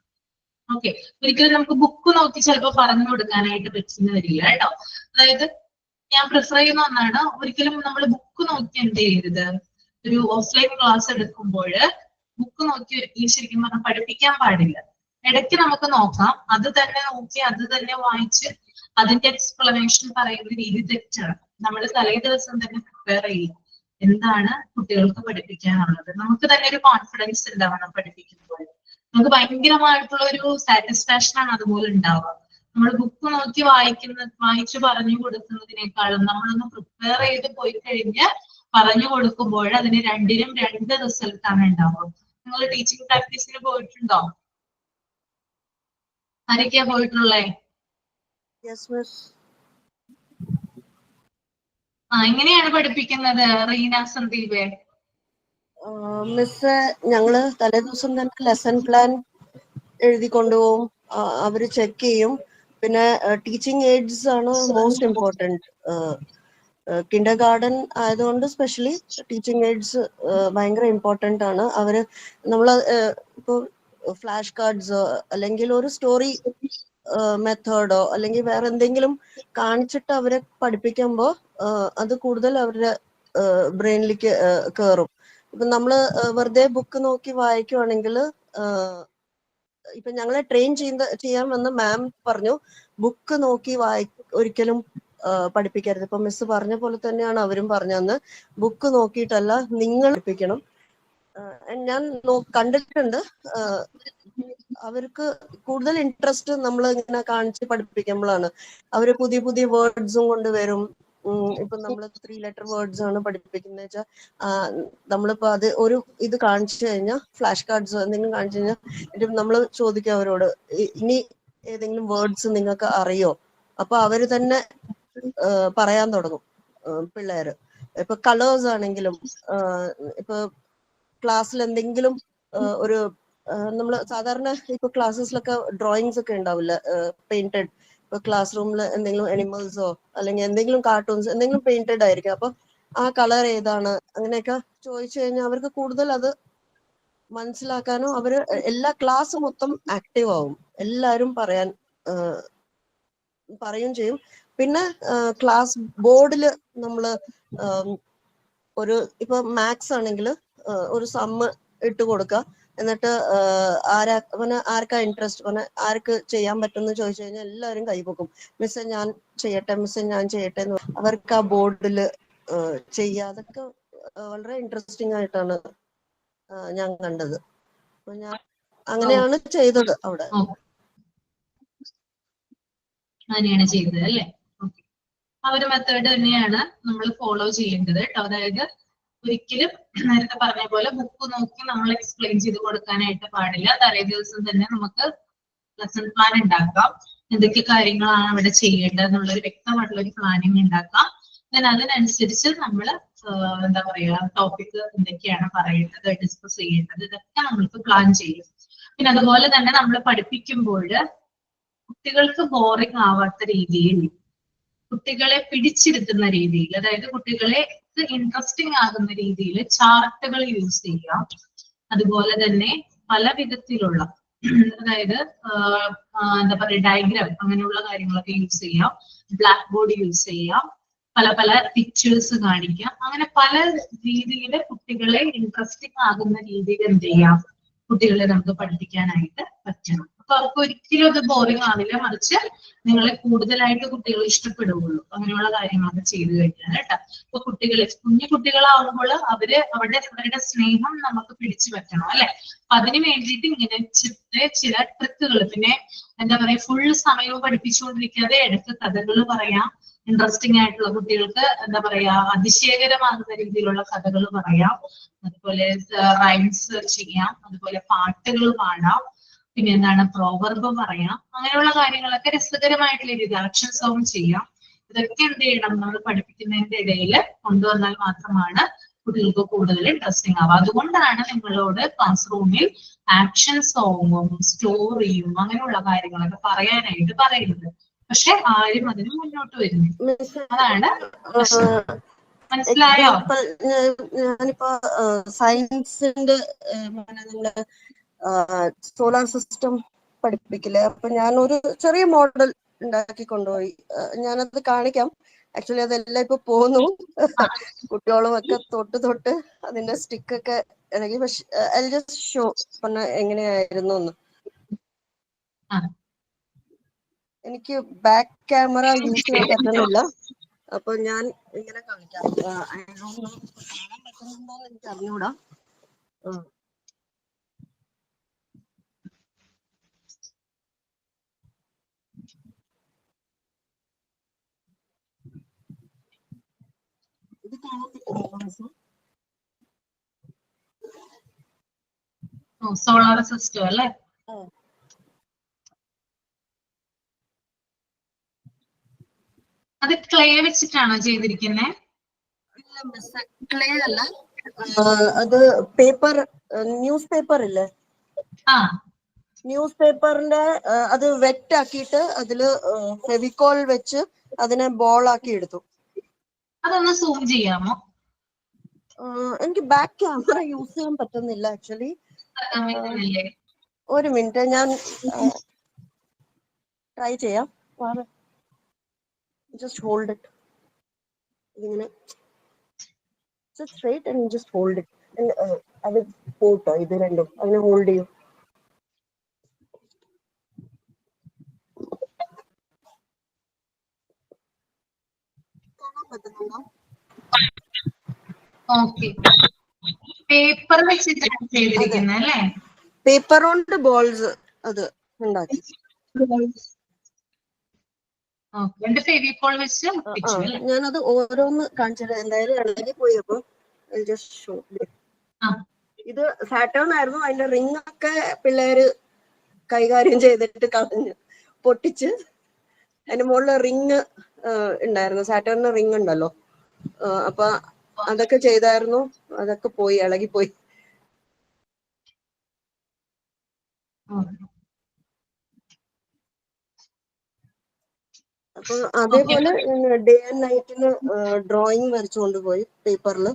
ഓക്കെ, ഒരിക്കലും നമുക്ക് ബുക്ക് നോക്കി ചിലപ്പോൾ പറഞ്ഞു കൊടുക്കാനായിട്ട് പറ്റുന്ന വരില്ല കേട്ടോ. അതായത് ഞാൻ പ്രിഫർ ചെയ്യുന്ന ഒന്നാണ്, ഒരിക്കലും നമ്മൾ ബുക്ക് നോക്കി എന്ത് ചെയ്യരുത്, ഒരു ഓഫ്ലൈൻ ക്ലാസ് എടുക്കുമ്പോൾ ബുക്ക് നോക്കി ഒരിക്കലും ശരിക്കും പറഞ്ഞാൽ പഠിപ്പിക്കാൻ പാടില്ല. ഇടയ്ക്ക് നമുക്ക് നോക്കാം, അത് തന്നെ നോക്കി അത് തന്നെ വായിച്ച് അതിന്റെ എക്സ്പ്ലനേഷൻ പറയുന്ന രീതി തെറ്റാണ്. നമ്മൾ തലേ ദിവസം തന്നെ പ്രിപ്പയർ ചെയ്യും എന്താണ് കുട്ടികൾക്ക് പഠിപ്പിക്കാനുള്ളത്. നമുക്ക് തന്നെ ഒരു കോൺഫിഡൻസ് ഉണ്ടാവണം പഠിപ്പിക്കുമ്പോൾ. നമുക്ക് ഭയങ്കരമായിട്ടുള്ള ഒരു സാറ്റിസ്ഫാക്ഷൻ ആണ് അതുപോലെ ഉണ്ടാവുക. നമ്മൾ ബുക്ക് നോക്കി വായിച്ച് പറഞ്ഞു കൊടുക്കുന്നതിനേക്കാളും നമ്മളൊന്ന് പ്രിപ്പയർ ചെയ്ത് പോയി കഴിഞ്ഞ് പറഞ്ഞു കൊടുക്കുമ്പോൾ അതിന് രണ്ടിനും രണ്ട് റിസൾട്ടാണ് ഉണ്ടാവുക. നിങ്ങൾ ടീച്ചിങ് പ്രാക്ടീസിന് പോയിട്ടുണ്ടോ? ആരൊക്കെയാ പോയിട്ടുള്ളേ? എങ്ങനെയാണ് പഠിപ്പിക്കുന്നത് റീന, സന്ദീപേ? മിസ്, ഞങ്ങള് തലേദിവസം തന്നെ ലെസൺ പ്ലാൻ എഴുതി കൊണ്ടുപോകും, അവര് ചെക്ക് ചെയ്യും. പിന്നെ ടീച്ചിങ് എയ്ഡ്സ് ആണ് മോസ്റ്റ് ഇമ്പോർട്ടൻറ്റ്. കിൻഡർ ഗാർഡൻ ആയതുകൊണ്ട് സ്പെഷ്യലി ടീച്ചിങ് എയ്ഡ്സ് ഭയങ്കര ഇമ്പോർട്ടൻ്റ് ആണ്. അവര് നമ്മള് ഇപ്പോൾ ഫ്ലാഷ് കാർഡ്സോ അല്ലെങ്കിൽ ഒരു സ്റ്റോറി മെത്തേഡോ അല്ലെങ്കിൽ വേറെ എന്തെങ്കിലും കാണിച്ചിട്ട് അവരെ പഠിപ്പിക്കുമ്പോൾ അത് കൂടുതൽ അവരുടെ ബ്രെയിനിലേക്ക് കയറും. ഇപ്പൊ നമ്മള് വെറുതെ ബുക്ക് നോക്കി വായിക്കുവാണെങ്കിൽ, ഇപ്പൊ ഞങ്ങളെ ട്രെയിൻ ചെയ്യാൻ വന്ന മാം പറഞ്ഞു, ബുക്ക് നോക്കി ഒരിക്കലും പഠിപ്പിക്കരുത്. ഇപ്പൊ മിസ് പറഞ്ഞ പോലെ തന്നെയാണ് അവരും പറഞ്ഞതെന്ന്. ബുക്ക് നോക്കിയിട്ടല്ല, നിങ്ങൾ പഠിപ്പിക്കണം. ഞാൻ കണ്ടിട്ടുണ്ട്, അവർക്ക് കൂടുതൽ ഇൻട്രസ്റ്റ് നമ്മൾ ഇങ്ങനെ കാണിച്ച് പഠിപ്പിക്കുമ്പോഴാണ്. അവര് പുതിയ പുതിയ വേർഡ്സും കൊണ്ടുവരും. ഇപ്പൊ നമ്മള് 3 letter വേർഡ്സ് ആണ് പഠിപ്പിക്കുന്നത് വെച്ചാൽ, നമ്മളിപ്പോ അത് ഒരു ഇത് കാണിച്ചു കഴിഞ്ഞാൽ, ഫ്ലാഷ് കാർഡ്സ് എന്തെങ്കിലും കാണിച്ചു കഴിഞ്ഞാൽ നമ്മൾ ചോദിക്കും അവരോട്, ഇനി ഏതെങ്കിലും വേർഡ്സ് നിങ്ങൾക്ക് അറിയോ? അപ്പൊ അവര് തന്നെ പറയാൻ തുടങ്ങും പിള്ളേര്. ഇപ്പൊ കളേഴ്സ് ആണെങ്കിലും, ഇപ്പൊ ക്ലാസ്സിൽ എന്തെങ്കിലും ഒരു നമ്മള് സാധാരണ ഇപ്പൊ ക്ലാസ്സസിലൊക്കെ ഡ്രോയിങ്സ് ഒക്കെ ഉണ്ടാവില്ല, പെയിന്റഡ്. ഇപ്പൊ ക്ലാസ് റൂമിൽ എന്തെങ്കിലും അനിമൽസോ അല്ലെങ്കിൽ എന്തെങ്കിലും കാർട്ടൂൺസ് എന്തെങ്കിലും പെയിന്റഡ് ആയിരിക്കും. അപ്പൊ ആ കളർ ഏതാണ് അങ്ങനെയൊക്കെ ചോദിച്ചു കഴിഞ്ഞാൽ അവർക്ക് കൂടുതൽ അത് മനസ്സിലാക്കാനും അവര് എല്ലാ ക്ലാസ് മൊത്തം ആക്റ്റീവ് ആവും. എല്ലാരും പറയും ചെയ്യും. പിന്നെ ക്ലാസ് ബോർഡിൽ നമ്മള് ഒരു ഇപ്പൊ മാത്സ് ആണെങ്കിൽ ഒരു സമ്മ് ഇട്ട് കൊടുക്കുക. എന്നിട്ട് ആർക്കാ ഇൻട്രസ്റ്റ്, ആർക്ക് ചെയ്യാൻ പറ്റുമെന്ന് ചോദിച്ചു കഴിഞ്ഞാൽ എല്ലാവരും കൈപൊക്കും. മിസ്സെ ഞാൻ ചെയ്യട്ടെ, മിസ്സെ ഞാൻ ചെയ്യട്ടെ എന്ന് അവർക്ക് ആ ബോർഡിൽ ചെയ്യുക. അതൊക്കെ വളരെ ഇൻട്രസ്റ്റിംഗ് ആയിട്ടാണ് ഞാൻ കണ്ടത്. അപ്പൊ ഞാൻ അങ്ങനെയാണ് ചെയ്തത് അവിടെ. അങ്ങനെയാണ് ചെയ്തത് അല്ലേ? ആ ഒരു മെത്തേഡ് തന്നെയാണ് നമ്മൾ ഫോളോ ചെയ്യേണ്ടത് കേട്ടോ. അതായത് ഒരിക്കലും നേരത്തെ പറഞ്ഞ പോലെ ബുക്ക് നോക്കി നമ്മൾ എക്സ്പ്ലെയിൻ ചെയ്ത് കൊടുക്കാനായിട്ട് പാടില്ല. തലേ ദിവസം തന്നെ നമുക്ക് ലെസൺ പ്ലാൻ ഉണ്ടാക്കാം, എന്തൊക്കെ കാര്യങ്ങളാണ് അവിടെ ചെയ്യേണ്ടത് എന്നുള്ളൊരു വ്യക്തമായിട്ടുള്ള ഒരു പ്ലാനിങ് ഉണ്ടാക്കാം. then അതിനനുസരിച്ച് നമ്മൾ എന്താ പറയാ, ടോപ്പിക് എന്തൊക്കെയാണ് പറയേണ്ടത്, ഡിസ്കസ് ചെയ്യേണ്ടത്, ഇതൊക്കെ നമ്മൾക്ക് പ്ലാൻ ചെയ്യും. പിന്നെ അതുപോലെ തന്നെ നമ്മൾ പഠിപ്പിക്കുമ്പോൾ കുട്ടികൾക്ക് ബോറിംഗ് ആവാത്ത രീതിയിൽ, കുട്ടികളെ പിടിച്ചിരുത്തുന്ന രീതിയിൽ, അതായത് കുട്ടികളെ ഇൻട്രസ്റ്റിംഗ് ആകുന്ന രീതിയിൽ ചാർട്ടുകൾ യൂസ് ചെയ്യാം. അതുപോലെ തന്നെ പല വിധത്തിലുള്ള, അതായത് എന്താ പറയുക, ഡയഗ്രാം അങ്ങനെയുള്ള കാര്യങ്ങളൊക്കെ യൂസ് ചെയ്യാം. ബ്ലാക്ക് ബോർഡ് യൂസ് ചെയ്യാം, പല പല പിക്ചേഴ്സ് കാണിക്കാം. അങ്ങനെ പല രീതിയിൽ കുട്ടികളെ ഇൻട്രസ്റ്റിംഗ് ആകുന്ന രീതിയിൽ എന്ത് ചെയ്യാം, കുട്ടികളെ നമുക്ക് പഠിപ്പിക്കാനായിട്ട് പറ്റണം. അപ്പൊ അവർക്ക് ഒരിക്കലും അത് ബോറിംഗ് ആവില്ല, മറിച്ച് നിങ്ങളെ കൂടുതലായിട്ട് കുട്ടികൾ ഇഷ്ടപ്പെടുകയുള്ളൂ അങ്ങനെയുള്ള കാര്യങ്ങളൊക്കെ ചെയ്തു കഴിഞ്ഞാൽ കേട്ടോ. ഇപ്പൊ കുഞ്ഞു കുട്ടികളാവുമ്പോൾ അവരുടെ സ്നേഹം നമുക്ക് പിടിച്ചു പറ്റണം അല്ലെ? അപ്പൊ അതിന് വേണ്ടിയിട്ട് ഇങ്ങനെ ചില ട്രിക്കുകൾ, പിന്നെ എന്താ പറയാ, ഫുൾ സമയവും പഠിപ്പിച്ചുകൊണ്ടിരിക്കാതെ ഇടയ്ക്ക് കഥകൾ പറയാം. ഇൻട്രസ്റ്റിംഗ് ആയിട്ടുള്ള, കുട്ടികൾക്ക് എന്താ പറയാ, അതിശയകരമാകുന്ന രീതിയിലുള്ള കഥകൾ പറയാം. അതുപോലെ റൈംസ് ചെയ്യാം, അതുപോലെ പാട്ടുകൾ പാടാം, പിന്നെ എന്താണ് പ്രോവർബ് പറയാം. അങ്ങനെയുള്ള കാര്യങ്ങളൊക്കെ രസകരമായിട്ടുള്ള രീതി ആക്ഷൻ സോങ് ചെയ്യാം. ഇതൊക്കെ എന്ത് ചെയ്യണം, നമ്മൾ പഠിപ്പിക്കുന്നതിന്റെ ഇടയിൽ കൊണ്ടുവന്നാൽ മാത്രമാണ് കുട്ടികൾക്ക് കൂടുതൽ ഇൻട്രസ്റ്റിംഗ് ആവുക. അതുകൊണ്ടാണ് നിങ്ങളോട് ക്ലാസ് റൂമിൽ ആക്ഷൻ സോങ്ങും സ്റ്റോറിയും അങ്ങനെയുള്ള കാര്യങ്ങളൊക്കെ പറയാനായിട്ട് പറയുന്നത്. പക്ഷെ ആരും അതിന് മുന്നോട്ട് വരുന്നില്ല. അതാണ് മനസ്സിലായോ? എക്സാമ്പിൾ ഞാനിപ്പോ സയൻസിന്റെ നമ്മള് സോളാർ സിസ്റ്റം പഠിപ്പിക്കില്ലേ, അപ്പൊ ഞാനൊരു ചെറിയ മോഡൽ ഉണ്ടാക്കി കൊണ്ടുപോയി. ഞാനത് കാണിക്കാം. ആക്ച്വലി അതെല്ലാം ഇപ്പൊ പോന്നു. കുട്ടികളും ഒക്കെ തൊട്ട് അതിന്റെ സ്റ്റിക്കൊക്കെ ഇളകി. പക്ഷെ ഐ ജസ്റ്റ് ഷോ പറഞ്ഞ എങ്ങനെയായിരുന്നു എന്ന്. എനിക്ക് ബാക്ക് ക്യാമറ യൂസ് ചെയ്യാൻ പറ്റുന്നില്ല, അപ്പൊ ഞാൻ ഇങ്ങനെ കാണിക്കാം. കാണാൻ പറ്റുന്നുണ്ടോ എന്ന് എനിക്ക് അറിഞ്ഞൂടാ. ഇത് കാണാൻ പറ്റുന്നുണ്ടോ? സോളാർ സിസ്റ്റം അല്ലേ? അത് ക്ലേ വെച്ചിട്ടാണോ ചെയ്തിരിക്കുന്നത്? ഇല്ല മിസ്, ക്ലേ അല്ല. അത് പേപ്പർ, ന്യൂസ് പേപ്പർ ഇല്ലേ, ന്യൂസ് പേപ്പറിന്റെ അത് വെറ്റ് ആക്കിയിട്ട് അതില് ഫെവിക്കോൾ വെച്ച് അതിനെ ബോൾ ആക്കി എടുത്തു. അതൊന്ന് സൂം ചെയ്യാമോ? എനിക്ക് ബാക്ക് ക്യാമറ യൂസ് ചെയ്യാൻ പറ്റുന്നില്ല ആക്ച്വലി. ഒരു മിനിറ്റ്, ഞാൻ ട്രൈ ചെയ്യാം. Just hold it. ഇതിങ്ങനെ straight and just hold it. അത് പോട്ടോ ഇത് രണ്ടും അതിനെ ഹോൾഡ് ചെയ്യും. കാണാൻ പറ്റുന്നുണ്ടോ? ഓക്കെ, പേപ്പർ വെച്ചിട്ടാണ് ചെയ്തിരിക്കുന്നത് അല്ലേ? പേപ്പർ കൊണ്ട് ബോൾസ് അത് ഉണ്ടാക്കി. ഫെവിക്കോൾ വെച്ച് ഒട്ടിച്ചു അല്ലേ? ഞാനത് ഓരോന്ന് കാണിച്ചത് എന്തായാലും ഇളകി പോയി. അപ്പൊ ജസ്റ്റ് ഷോ. ഇത് സാറ്റേൺ ആയിരുന്നു. അതിന്റെ റിംഗ് ഒക്കെ പിള്ളേര് കൈകാര്യം ചെയ്തിട്ട് കളഞ്ഞു, പൊട്ടിച്ച്. അതിന്റെ മുകളിൽ റിങ് ഉണ്ടായിരുന്നു, സാറ്റേണിന് റിങ് ഉണ്ടല്ലോ. അപ്പൊ അതൊക്കെ ചെയ്തായിരുന്നു, അതൊക്കെ പോയി, ഇളകിപ്പോയി. അപ്പൊ അതേപോലെ ഡേ ആൻഡ് നൈറ്റിന് ഡ്രോയിങ് വരച്ചു കൊണ്ടുപോയി പേപ്പറിൽ.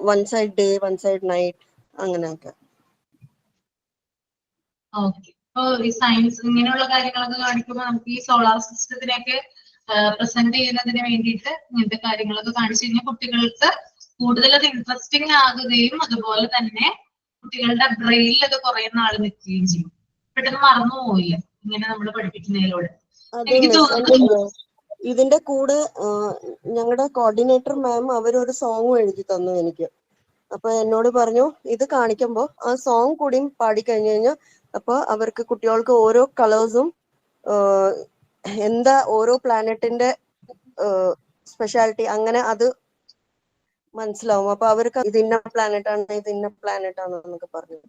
One side day, one side night, അങ്ങനെയൊക്കെ. ഓക്കെ, ഇപ്പൊ ഈ സയൻസ് ഇങ്ങനെയുള്ള കാര്യങ്ങളൊക്കെ കാണിക്കുമ്പോൾ നമുക്ക് ഈ സോളാർ സിസ്റ്റത്തിനെയൊക്കെ പ്രസന്റ് ചെയ്യുന്നതിന് വേണ്ടിയിട്ട് ഇങ്ങനത്തെ കാര്യങ്ങളൊക്കെ കാണിച്ചു കഴിഞ്ഞാൽ കുട്ടികൾക്ക് കൂടുതൽ അത് ഇൻട്രസ്റ്റിംഗ് ആകുകയും അതുപോലെ തന്നെ കുട്ടികളുടെ ബ്രെയിനിൽ അത് കുറെ നാൾ നിൽക്കുകയും ചെയ്യും. പെട്ടെന്ന് മറന്നു പോവില്ല ഇങ്ങനെ നമ്മൾ പഠിപ്പിക്കുന്നതിലൂടെ. എനിക്ക് തോന്നുന്നു ഇതിന്റെ കൂടെ ഞങ്ങളുടെ കോർഡിനേറ്റർ മാം അവരൊരു സോങ് എഴുതി തന്നു എനിക്ക്. അപ്പൊ എന്നോട് പറഞ്ഞു ഇത് കാണിക്കുമ്പോ ആ സോങ് കൂടിയും പാടിക്കഴിഞ്ഞു കഴിഞ്ഞാൽ അപ്പൊ അവർക്ക് കുട്ടികൾക്ക് ഓരോ കളേഴ്സും എന്താ ഓരോ പ്ലാനറ്റിന്റെ സ്പെഷ്യാലിറ്റി അങ്ങനെ അത് മനസ്സിലാവും. അപ്പൊ അവർക്ക് ഇത് ഇന്ന പ്ലാനറ്റ് ആണ്, ഇത് ഇന്ന പ്ലാനറ്റ് ആണ് എന്നൊക്കെ പറഞ്ഞു.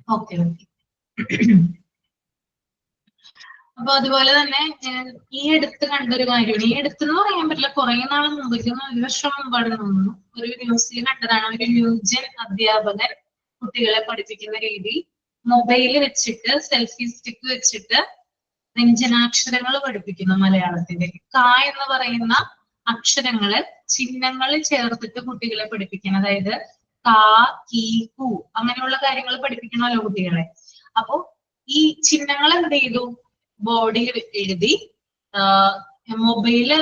ഓക്കെ. അപ്പൊ അതുപോലെ തന്നെ ഈ അടുത്ത് കണ്ടൊരു കാര്യമാണ്, ഈ അടുത്തെന്ന് പറയാൻ പറ്റില്ല, കുറെ നാൾ മുമ്പ്, 1 വർഷം മുമ്പാണ് തോന്നുന്നു, ഒരു ന്യൂസിൽ കണ്ടതാണ്. ഒരു ന്യൂജൻ അധ്യാപകൻ കുട്ടികളെ പഠിപ്പിക്കുന്ന രീതി മൊബൈൽ വെച്ചിട്ട് സെൽഫി സ്റ്റിക്ക് വെച്ചിട്ട് വ്യഞ്ജനാക്ഷരങ്ങൾ പഠിപ്പിക്കുന്നു. മലയാളത്തിന്റെ ക എന്ന് പറയുന്ന അക്ഷരങ്ങള് ചിഹ്നങ്ങൾ ചേർത്തിട്ട് കുട്ടികളെ പഠിപ്പിക്കണം. അതായത് കാ, കീ, കു അങ്ങനെയുള്ള കാര്യങ്ങൾ പഠിപ്പിക്കണമല്ലോ കുട്ടികളെ. അപ്പൊ ഈ ചിഹ്നങ്ങൾ എന്ത് ചെയ്തു, ബോർഡിൽ എഴുതി മൊബൈലില്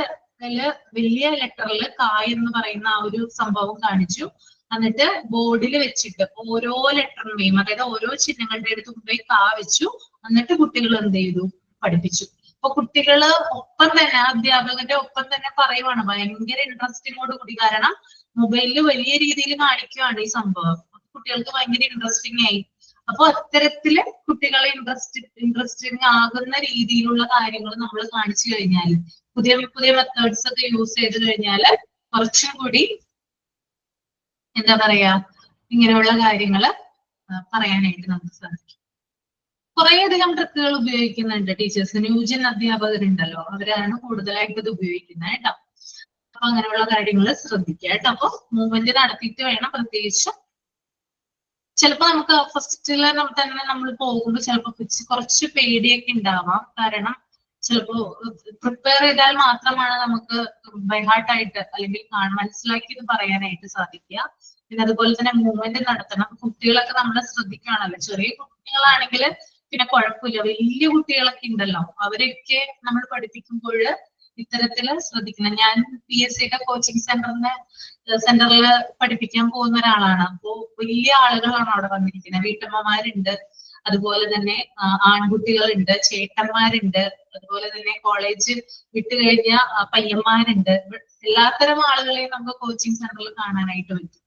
വലിയ ലെറ്ററിൽ കാ എന്ന് പറയുന്ന ആ ഒരു സംഭവം കാണിച്ചു. എന്നിട്ട് ബോർഡിൽ വെച്ചിട്ട് ഓരോ ലെറ്ററിന്റെയും, അതായത് ഓരോ ചിഹ്നങ്ങളുടെ അടുത്ത് കൊണ്ടുപോയി കാ വെച്ചു. എന്നിട്ട് കുട്ടികൾ എന്ത് ചെയ്തു, പഠിപ്പിച്ചു. അപ്പൊ കുട്ടികള് ഒപ്പം തന്നെ അധ്യാപകന്റെ ഒപ്പം തന്നെ പറയുവാണ്, ഭയങ്കര ഇൻട്രസ്റ്റിങ്ങോട് കൂടി. കാരണം മൊബൈലിൽ വലിയ രീതിയിൽ കാണിക്കുകയാണ് ഈ സംഭവം. കുട്ടികൾക്ക് ഭയങ്കര ഇൻട്രസ്റ്റിംഗ് ആയി. അപ്പൊ അത്തരത്തില് കുട്ടികളെ ഇൻട്രസ്റ്റിംഗ് ആകുന്ന രീതിയിലുള്ള കാര്യങ്ങൾ നമ്മൾ കാണിച്ചു കഴിഞ്ഞാൽ, പുതിയ പുതിയ മെത്തേഡ്സ് ഒക്കെ യൂസ് ചെയ്ത് കഴിഞ്ഞാല് കുറച്ചും കൂടി എന്താ പറയാ, ഇങ്ങനെയുള്ള കാര്യങ്ങള് പറയാനായിട്ട് നമുക്ക് സാധിക്കും. കുറേയധികം ട്രിക്കുകൾ ഉപയോഗിക്കുന്നുണ്ട് ടീച്ചേഴ്സ്. ന്യൂജൻ അധ്യാപകരുണ്ടല്ലോ, അവരാണ് കൂടുതലായിട്ട് ഇത് ഉപയോഗിക്കുന്നത് കേട്ടോ. അപ്പൊ അങ്ങനെയുള്ള കാര്യങ്ങൾ ശ്രദ്ധിക്കുക കേട്ടോ. അപ്പൊ മൂവ്മെന്റ് നടത്തിയിട്ട് വേണം, പ്രത്യേകിച്ച് ചിലപ്പോ നമുക്ക് ഫസ്റ്റില് തന്നെ നമ്മൾ പോകുമ്പോൾ ചിലപ്പോൾ കുറച്ച് പേടിയൊക്കെ ഉണ്ടാവാം. കാരണം ചിലപ്പോ പ്രിപ്പയർ ചെയ്താൽ മാത്രമാണ് നമുക്ക് ബൈ ഹാർട്ട് ആയിട്ട് അല്ലെങ്കിൽ മനസ്സിലാക്കിയത് പറയാനായിട്ട് സാധിക്കുക. പിന്നെ അതുപോലെ തന്നെ മൂവ്മെന്റ് നടത്തണം. കുട്ടികളൊക്കെ നമ്മൾ ശ്രദ്ധിക്കുകയാണല്ലോ. ചെറിയ കുട്ടികളാണെങ്കിൽ പിന്നെ കുഴപ്പമില്ല. വലിയ കുട്ടികളൊക്കെ ഉണ്ടല്ലോ, അവരൊക്കെ നമ്മൾ പഠിപ്പിക്കുമ്പോൾ ഇത്തരത്തില് ശ്രദ്ധിക്കണം. ഞാൻ PSCയുടെ കോച്ചിങ് സെന്ററിൽ പഠിപ്പിക്കാൻ പോകുന്ന ഒരാളാണ്. അപ്പോ വലിയ ആളുകളാണ് അവിടെ വന്നിരിക്കുന്നത്. വീട്ടമ്മമാരുണ്ട്, അതുപോലെ തന്നെ ആൺകുട്ടികളുണ്ട്, ചേട്ടന്മാരുണ്ട്, അതുപോലെ തന്നെ കോളേജ് വിട്ട് കഴിഞ്ഞ പയ്യന്മാരുണ്ട്. എല്ലാത്തരം ആളുകളെയും നമുക്ക് കോച്ചിങ് സെന്ററിൽ കാണാനായിട്ട് പറ്റും.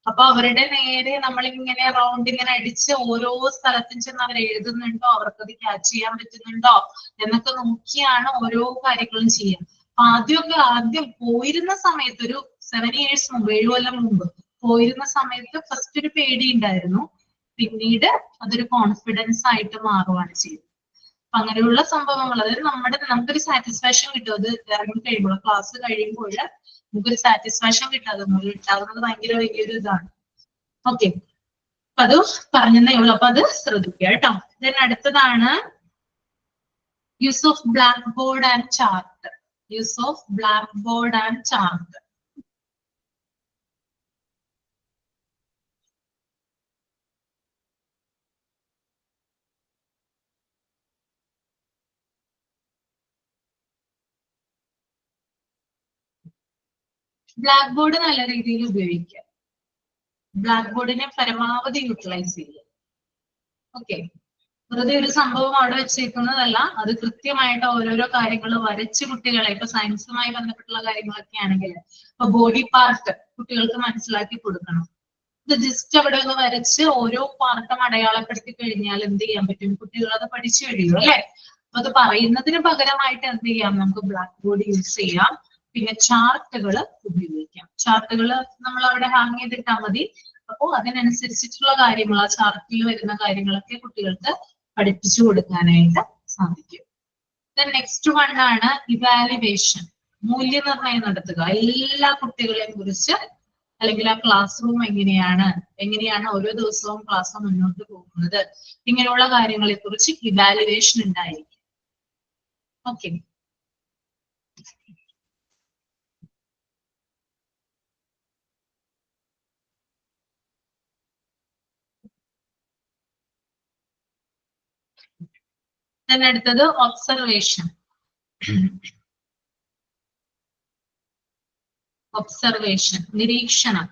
അപ്പൊ അവരുടെ നേരെ നമ്മളിങ്ങനെ റൗണ്ട് ഇങ്ങനെ അടിച്ച് ഓരോ സ്ഥലത്തും ചെന്ന് അവർ എഴുതുന്നുണ്ടോ, അവർക്കത് ക്യാച്ച് ചെയ്യാൻ പറ്റുന്നുണ്ടോ എന്നൊക്കെ നോക്കിയാണ് ഓരോ കാര്യങ്ങളും ചെയ്യുക. അപ്പൊ ആദ്യം പോയിരുന്ന സമയത്ത് ഒരു 7 years മുമ്പ്, 7 കൊല്ലം മുമ്പ് പോയിരുന്ന സമയത്ത് ഫസ്റ്റ് ഒരു പേടി ഉണ്ടായിരുന്നു. പിന്നീട് അതൊരു കോൺഫിഡൻസ് ആയിട്ട് മാറുകയാണ് ചെയ്തത്. അപ്പൊ അങ്ങനെയുള്ള സംഭവങ്ങൾ, അതായത് നമുക്കൊരു സാറ്റിസ്ഫാക്ഷൻ കിട്ടും. അത് ഇറങ്ങി കഴിയുമ്പോൾ, ക്ലാസ് കഴിയുമ്പോൾ നമുക്കൊരു സാറ്റിസ്ഫാക്ഷൻ കിട്ടാവുന്നത് ഭയങ്കര വലിയൊരു ഇതാണ്. ഓക്കെ, അപ്പൊ അത് പറഞ്ഞതേ ഉള്ളൂ. അപ്പൊ അത് ശ്രദ്ധിക്കുക കേട്ടോ. ദെൻ അടുത്തതാണ് use of black board and chart. Use of black board and chart. Black board നല്ല രീതിയിൽ ഉപയോഗിക്കുക. ബ്ലാക്ക് ബോർഡിനെ പരമാവധി യൂട്ടിലൈസ് ചെയ്യുക. ഓക്കെ, വെറുതെ ഒരു സംഭവം അവിടെ വെച്ചേക്കുന്നതല്ല, അത് കൃത്യമായിട്ട് ഓരോരോ കാര്യങ്ങൾ വരച്ച് കുട്ടികളെ, ഇപ്പൊ സയൻസുമായി ബന്ധപ്പെട്ടുള്ള കാര്യങ്ങളൊക്കെ ആണെങ്കിൽ ഇപ്പൊ ബോഡി പാർട്ട് കുട്ടികൾക്ക് മനസ്സിലാക്കി കൊടുക്കണം. ഇത് ജസ്റ്റ് അവിടെ ഒന്ന് വരച്ച് ഓരോ പാർട്ടും അടയാളപ്പെടുത്തി കഴിഞ്ഞാൽ എന്ത് ചെയ്യാൻ പറ്റും? കുട്ടികൾ അത് പഠിച്ചു കഴിയും അല്ലെ? അപ്പൊ അത് പറയുന്നതിന് പകരമായിട്ട് എന്ത് ചെയ്യാം? നമുക്ക് ബ്ലാക്ക് ബോർഡ് യൂസ് ചെയ്യാം. പിന്നെ ചാർട്ടുകൾ ഉപയോഗിക്കാം. ചാർട്ടുകൾ നമ്മൾ അവിടെ ഹാങ് ചെയ്തിട്ടാൽ മതി. അപ്പോ അതിനനുസരിച്ചിട്ടുള്ള കാര്യങ്ങൾ, ആ ചാർട്ടിൽ വരുന്ന കാര്യങ്ങളൊക്കെ കുട്ടികൾക്ക് പഠിപ്പിച്ചു കൊടുക്കാനായിട്ട് സാധിക്കും. നെക്സ്റ്റ് വൺ ആണ് ഇവാലുവേഷൻ. മൂല്യനിർണ്ണയം നടത്തുക. എല്ലാ കുട്ടികളെയും കുറിച്ച്, അല്ലെങ്കിൽ ആ ക്ലാസ് റൂം എങ്ങനെയാണ് ഓരോ ദിവസവും ക്ലാസ് മുന്നോട്ട് പോകുന്നത്, ഇങ്ങനെയുള്ള കാര്യങ്ങളെ കുറിച്ച് ഇവാലുവേഷൻ ഉണ്ടായിരിക്കും. ഓക്കെ, അടുത്തത് ഒബ്സർവേഷൻ. നിരീക്ഷണം.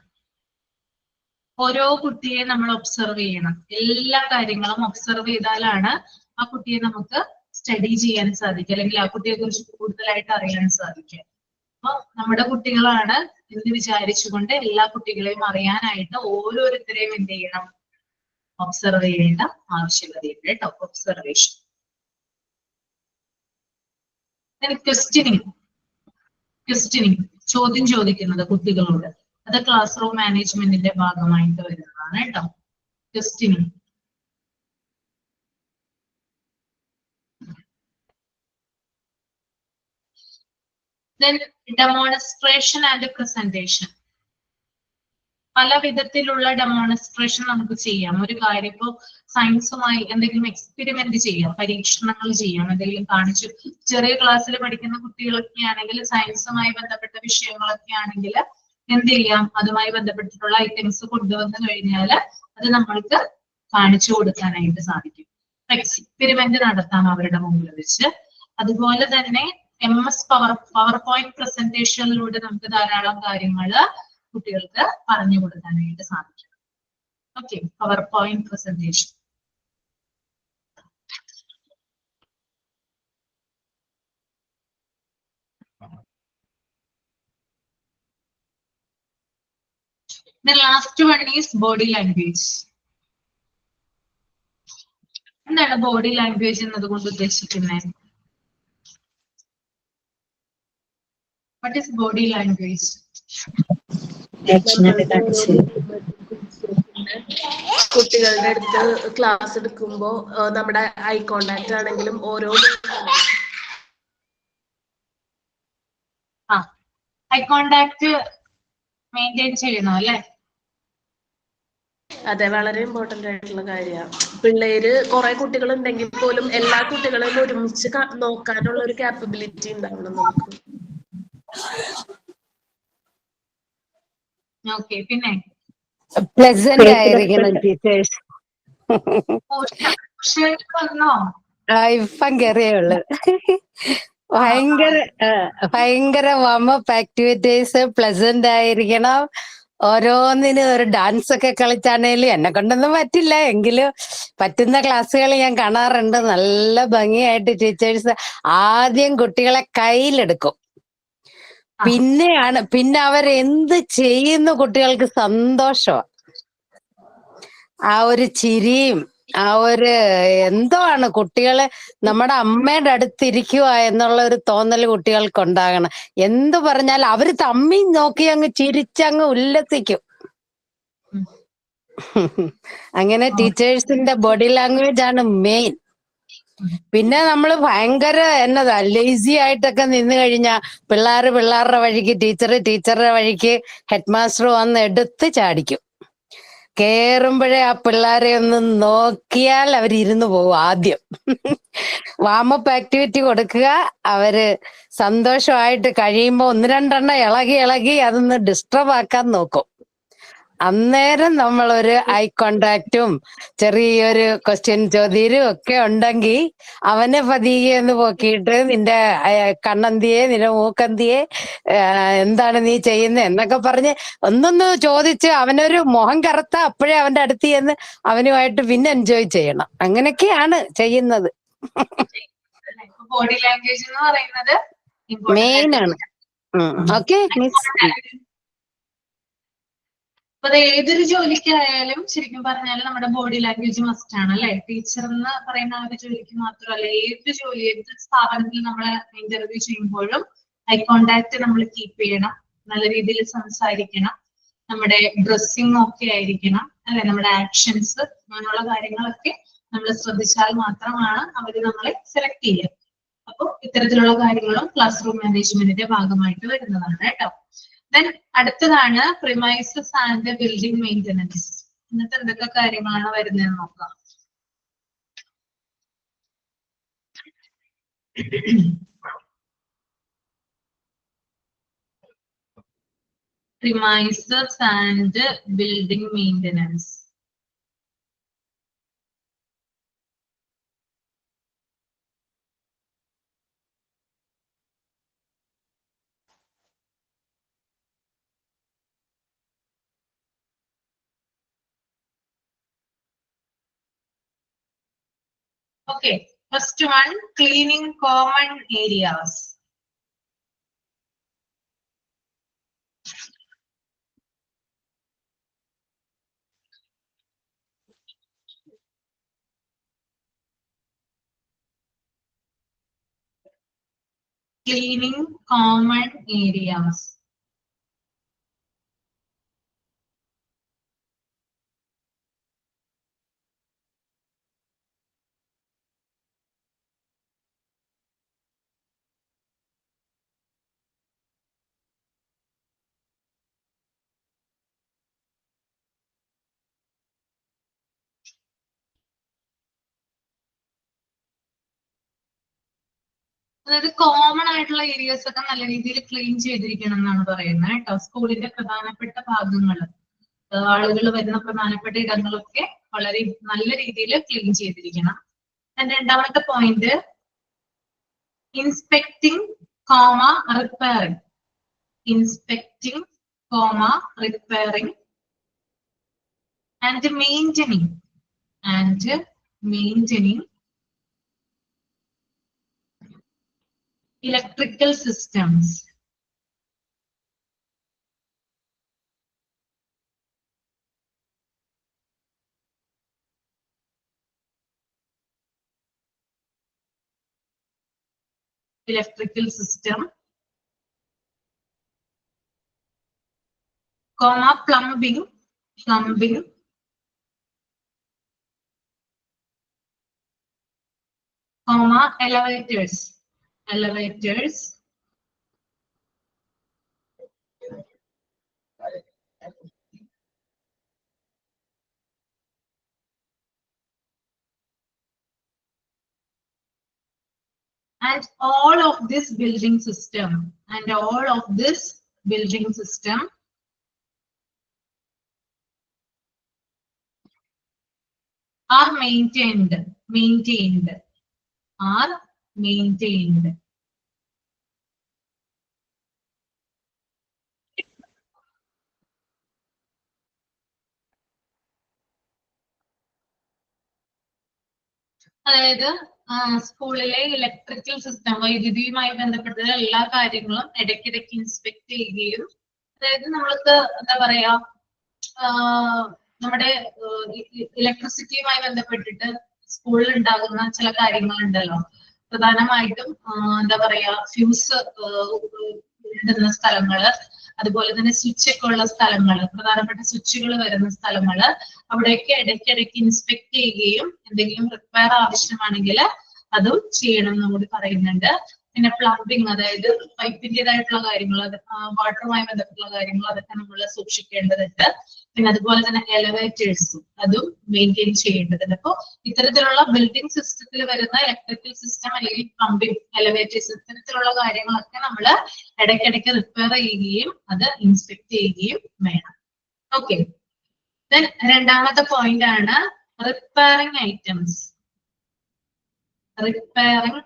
ഓരോ കുട്ടിയെ നമ്മൾ ഒബ്സർവ് ചെയ്യണം. എല്ലാ കാര്യങ്ങളും ഒബ്സർവ് ചെയ്താലാണ് ആ കുട്ടിയെ നമുക്ക് സ്റ്റഡി ചെയ്യാൻ സാധിക്കുക, അല്ലെങ്കിൽ ആ കുട്ടിയെ കുറിച്ച് കൂടുതലായിട്ട് അറിയാൻ സാധിക്കുക. അപ്പൊ നമ്മുടെ കുട്ടികളാണ് എന്ന് വിചാരിച്ചുകൊണ്ട് എല്ലാ കുട്ടികളെയും അറിയാനായിട്ട് ഓരോരുത്തരെയും എന്ത് ചെയ്യണം? ഒബ്സർവ് ചെയ്യേണ്ട ആവശ്യകതയുണ്ട് കേട്ടോ. ഒബ്സർവേഷൻ. ക്വസ്റ്റ്യനിങ്, ചോദ്യം ചോദിക്കുന്നത് കുട്ടികളോട്, അത് ക്ലാസ് റൂം മാനേജ്മെന്റിന്റെ ഭാഗമായിട്ട് വരുന്നതാണ് കേട്ടോ. Questioning. Then demonstration and presentation. പല വിധത്തിലുള്ള ഡെമോൺസ്ട്രേഷൻ നമുക്ക് ചെയ്യാം. ഒരു കാര്യം ഇപ്പോ സയൻസുമായി എന്തെങ്കിലും എക്സ്പെരിമെന്റ് ചെയ്യാം, പരീക്ഷണങ്ങൾ ചെയ്യാം, എന്തെങ്കിലും കാണിച്ചു. ചെറിയ ക്ലാസ്സിൽ പഠിക്കുന്ന കുട്ടികളൊക്കെ ആണെങ്കിൽ, സയൻസുമായി ബന്ധപ്പെട്ട വിഷയങ്ങളൊക്കെ ആണെങ്കിൽ എന്ത് ചെയ്യാം? അതുമായി ബന്ധപ്പെട്ടിട്ടുള്ള ഐറ്റംസ് കൊണ്ടുവന്നു കഴിഞ്ഞാൽ അത് നമ്മൾക്ക് കാണിച്ചു കൊടുക്കാനായിട്ട് സാധിക്കും. എക്സ്പെരിമെന്റ് നടത്താം അവരുടെ മുമ്പിൽ വെച്ച്. അതുപോലെ തന്നെ MS പവർ പോയിന്റ് പ്രസന്റേഷനിലൂടെ നമുക്ക് ധാരാളം കാര്യങ്ങൾ കുട്ടികൾക്ക് പറഞ്ഞു കൊടുക്കാനായിട്ട് സാധിക്കും. Okay, power point presentation. The last one is body language. എന്താണ് ബോഡി ലാംഗ്വേജ് എന്നതുകൊണ്ട് ഉദ്ദേശിക്കുന്നത്? What is body language? കുട്ടികളുടെ അടുത്ത് ക്ലാസ് എടുക്കുമ്പോ നമ്മുടെ ഐ കോണ്ടാക്ട് ആണെങ്കിലും ഓരോ ഐ കോണ്ടാക്ട് മെയിൻറ്റെയിൻ ചെയ്യണം അല്ലെ? അതെ, വളരെ ഇമ്പോർട്ടന്റ് ആയിട്ടുള്ള കാര്യമാണ്. പിള്ളേര് കുറെ കുട്ടികൾ ഉണ്ടെങ്കിൽ പോലും എല്ലാ കുട്ടികളെയും ഒരുമിച്ച് നോക്കാനുള്ള ഒരു കാപ്പബിലിറ്റി ഉണ്ടാവണം നമുക്ക്. ഓക്കെ, പിന്നെ പ്ലസന്റ് ആയിരിക്കണം ടീച്ചേഴ്സ്. വന്നോ? ഇപ്പം കയറിയുള്ളു. ഭയങ്കര ഭയങ്കര വാമപ്പ് ആക്ടിവിറ്റീസ് പ്ലസന്റ് ആയിരിക്കണം. ഓരോന്നിനും ഒരു ഡാൻസ് ഒക്കെ കളിച്ചാണേലും എന്നെ കൊണ്ടൊന്നും പറ്റില്ല, എങ്കിലും പറ്റുന്ന ക്ലാസ്സുകൾ ഞാൻ കാണാറുണ്ട്. നല്ല ഭംഗിയായിട്ട് ടീച്ചേഴ്സ് ആദ്യം കുട്ടികളെ കയ്യിലെടുക്കും. പിന്നെ അവരെന്ത് ചെയ്യുന്നു കുട്ടികൾക്ക് സന്തോഷമാണ്. ആ ഒരു ചിരിയും ആ ഒരു എന്തോ ആണ് കുട്ടികളെ നമ്മുടെ അമ്മയുടെ അടുത്തിരിക്കുക എന്നുള്ള ഒരു തോന്നൽ കുട്ടികൾക്ക് ഉണ്ടാകണം. എന്തു പറഞ്ഞാൽ അവര് തമ്മി നോക്കി അങ്ങ് ചിരിച്ചങ്ങ് ഉല്ലസിക്കും. അങ്ങനെ ടീച്ചേഴ്സിന്റെ ബോഡി ലാംഗ്വേജ് ആണ് മെയിൻ. പിന്നെ നമ്മള് ഭയങ്കര എന്നതാ ലേസി ആയിട്ടൊക്കെ നിന്ന് കഴിഞ്ഞാ പിള്ളേരുടെ വഴിക്ക് ടീച്ചറുടെ വഴിക്ക് ഹെഡ് മാസ്റ്റർ വന്ന് എടുത്ത് ചാടിക്കും. കേറുമ്പോഴേ ആ പിള്ളേരെ ഒന്ന് നോക്കിയാൽ അവരിരുന്ന് പോകും. ആദ്യം വാമപ്പ് ആക്ടിവിറ്റി കൊടുക്കുക. അവര് സന്തോഷമായിട്ട് കഴിയുമ്പോ ഒന്ന് രണ്ടെണ്ണം ഇളകി അതൊന്ന് ഡിസ്റ്റർബ് ആക്കാൻ നോക്കും. അന്നേരം നമ്മളൊരു ഐ കോണ്ടാക്റ്റും ചെറിയൊരു ക്വസ്റ്റ്യൻ ചോദ്യരും ഒക്കെ ഉണ്ടെങ്കിൽ അവനെ പതിയെ ഒന്ന് പോക്കിയിട്ട് നിന്റെ കണ്ണന്തിയെ നിന്റെ മൂക്കന്തിയെ എന്താണ് നീ ചെയ്യുന്നത് എന്നൊക്കെ പറഞ്ഞ് ഒന്നൊന്ന് ചോദിച്ച് അവനൊരു മുഖം കറുത്ത അപ്പോഴേ അവന്റെ അടുത്ത് ചെന്ന് അവനുമായിട്ട് പിന്നെ എൻജോയ് ചെയ്യണം. അങ്ങനെയൊക്കെയാണ് ചെയ്യുന്നത്. ബോഡി ലാംഗ്വേജ് എന്ന് പറയുന്നത് മെയിൻ ആണ്. Okay miss. അപ്പൊ ഏതൊരു ജോലിക്കായാലും ശരിക്കും പറഞ്ഞാൽ നമ്മുടെ ബോഡി ലാംഗ്വേജ് മസ്റ്റ് ആണ് അല്ലെ. ടീച്ചർ എന്ന് പറയുന്ന ആ ഒരു ജോലിക്ക് മാത്രമല്ല, ഏത് സ്ഥാപനത്തിൽ നമ്മൾ ഇന്റർവ്യൂ ചെയ്യുമ്പോഴും ഐ കോണ്ടാക്ട് നമ്മൾ കീപ്പ് ചെയ്യണം, നല്ല രീതിയിൽ സംസാരിക്കണം, നമ്മുടെ ഡ്രസ്സിങ് ഒക്കെ ആയിരിക്കണം അല്ലെ, നമ്മുടെ ആക്ഷൻസ് അങ്ങനെയുള്ള കാര്യങ്ങളൊക്കെ നമ്മൾ ശ്രദ്ധിച്ചാൽ മാത്രമാണ് അവർ നമ്മളെ സെലക്ട് ചെയ്യുക. അപ്പോൾ ഇത്തരത്തിലുള്ള കാര്യങ്ങളും ക്ലാസ് റൂം മാനേജ്മെന്റിന്റെ ഭാഗമായിട്ട് വരുന്നതാണ് കേട്ടോ. ദെൻ അടുത്തതാണ് പ്രിമൈസസ് ആൻഡ് ബിൽഡിംഗ് മെയിൻ്റനൻസ്. ഇന്നത്തെ എന്തൊക്കെ കാര്യങ്ങളാണ് വരുന്നതെന്ന് നോക്കാം. Premises and building maintenance. Okay, first one, cleaning common areas. Cleaning common areas. അതായത് കോമൺ ആയിട്ടുള്ള ഏരിയസ് ഒക്കെ നല്ല രീതിയിൽ ക്ലീൻ ചെയ്തിരിക്കണം എന്നാണ് പറയുന്നത് കേട്ടോ. സ്കൂളിന്റെ പ്രധാനപ്പെട്ട ഭാഗങ്ങൾ, ആളുകൾ വരുന്ന പ്രധാനപ്പെട്ട ഇടങ്ങളൊക്കെ വളരെ നല്ല രീതിയിൽ ക്ലീൻ ചെയ്തിരിക്കണം. രണ്ടാമത്തെ point, inspecting comma repairing. Inspecting comma repairing and മെയിൻറ്റനിങ് electrical systems. Electrical system, comma plumbing, comma elevators. And all of this building system are maintained. അതായത് സ്കൂളിലെ ഇലക്ട്രിക്കൽ സിസ്റ്റം, വൈദ്യുതിയുമായി ബന്ധപ്പെട്ട എല്ലാ കാര്യങ്ങളും ഇടയ്ക്കിടയ്ക്ക് ഇൻസ്പെക്ട് ചെയ്യുകയും, അതായത് നമ്മൾക്ക് എന്താ പറയാ നമ്മുടെ ഇലക്ട്രിസിറ്റിയുമായി ബന്ധപ്പെട്ടിട്ട് സ്കൂളിൽ ഉണ്ടാകുന്ന ചില കാര്യങ്ങളുണ്ടല്ലോ, പ്രധാനമായിട്ടും എന്താ പറയാ ഫ്യൂസ് ഇടുന്ന സ്ഥലങ്ങള്, അതുപോലെ തന്നെ സ്വിച്ച് ഒക്കെ ഉള്ള സ്ഥലങ്ങള്, പ്രധാനപ്പെട്ട സ്വിച്ചുകൾ വരുന്ന സ്ഥലങ്ങള്, അവിടെയൊക്കെ ഇടയ്ക്കിടയ്ക്ക് ഇൻസ്പെക്ട് ചെയ്യുകയും എന്തെങ്കിലും റിപ്പയർ ആവശ്യമാണെങ്കിൽ അതും ചെയ്യണം എന്ന് കൂടി പറയുന്നുണ്ട്. പിന്നെ പ്ലംബിങ്, അതായത് പൈപ്പിന്റേതായിട്ടുള്ള കാര്യങ്ങൾ, വാട്ടറുമായി ബന്ധപ്പെട്ടുള്ള കാര്യങ്ങൾ, അതൊക്കെ നമ്മൾ സൂക്ഷിക്കേണ്ടതുണ്ട്. പിന്നെ അതുപോലെ തന്നെ എലവേറ്റേഴ്സ് അതും മെയിൻറ്റെയിൻ ചെയ്യേണ്ടതുണ്ട്. അപ്പോൾ ഇത്തരത്തിലുള്ള ബിൽഡിംഗ് സിസ്റ്റത്തിൽ വരുന്ന ഇലക്ട്രിക്കൽ സിസ്റ്റം അല്ലെങ്കിൽ പ്ലംബിംഗ്, എലവേറ്റേഴ്സ്, ഇത്തരത്തിലുള്ള കാര്യങ്ങളൊക്കെ നമ്മൾ ഇടയ്ക്കിടയ്ക്ക് റിപ്പയർ ചെയ്യുകയും അത് ഇൻസ്പെക്ട് ചെയ്യുകയും വേണം. ഓക്കെ, ദെൻ രണ്ടാമത്തെ പോയിന്റ് ആണ് റിപ്പയറിംഗ് ഐറ്റംസ്. റിപ്പയറിംഗ്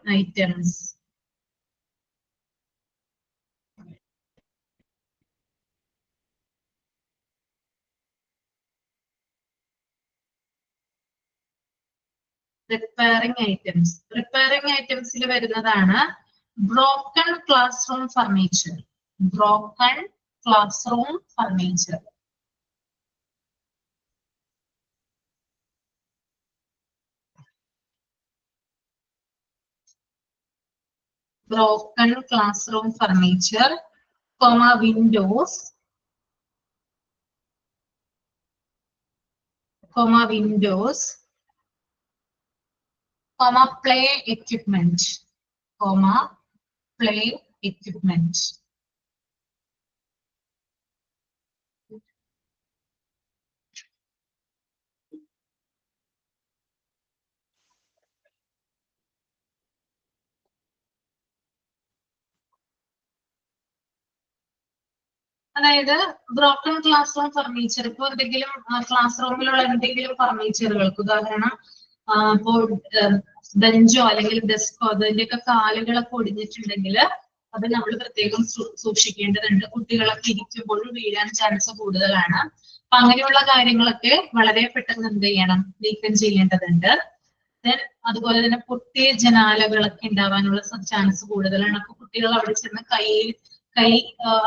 ഐറ്റംസിൽ വരുന്നതാണ് broken class room furniture. windows, play equipment. അതായത് ബ്രോക്കൺ ക്ലാസ് റൂം ഫർണിച്ചർ, ഇപ്പോൾ എന്തെങ്കിലും ക്ലാസ് റൂമിലുള്ള എന്തെങ്കിലും ഫർണിച്ചറുകൾക്ക്, ഉദാഹരണം ഇപ്പോൾ ബെഞ്ചോ അല്ലെങ്കിൽ ഡെസ്കോ, അതിന്റെയൊക്കെ കാലുകളൊക്കെ ഒടിഞ്ഞിട്ടുണ്ടെങ്കിൽ അത് നമ്മൾ പ്രത്യേകം സൂക്ഷിക്കേണ്ടതുണ്ട്. കുട്ടികളൊക്കെ ഇരിക്കുമ്പോഴും വീഴാൻ ചാൻസ് കൂടുതലാണ്. അപ്പൊ അങ്ങനെയുള്ള കാര്യങ്ങളൊക്കെ വളരെ പെട്ടെന്ന് എന്ത് ചെയ്യണം, നീക്കം ചെയ്യേണ്ടതുണ്ട്. ദെൻ അതുപോലെ തന്നെ പൊട്ടിയ ജനാലകളൊക്കെ ഉണ്ടാവാനുള്ള ചാൻസ് കൂടുതലാണ്. അപ്പൊ കുട്ടികൾ അവിടെ ചെന്ന് കൈ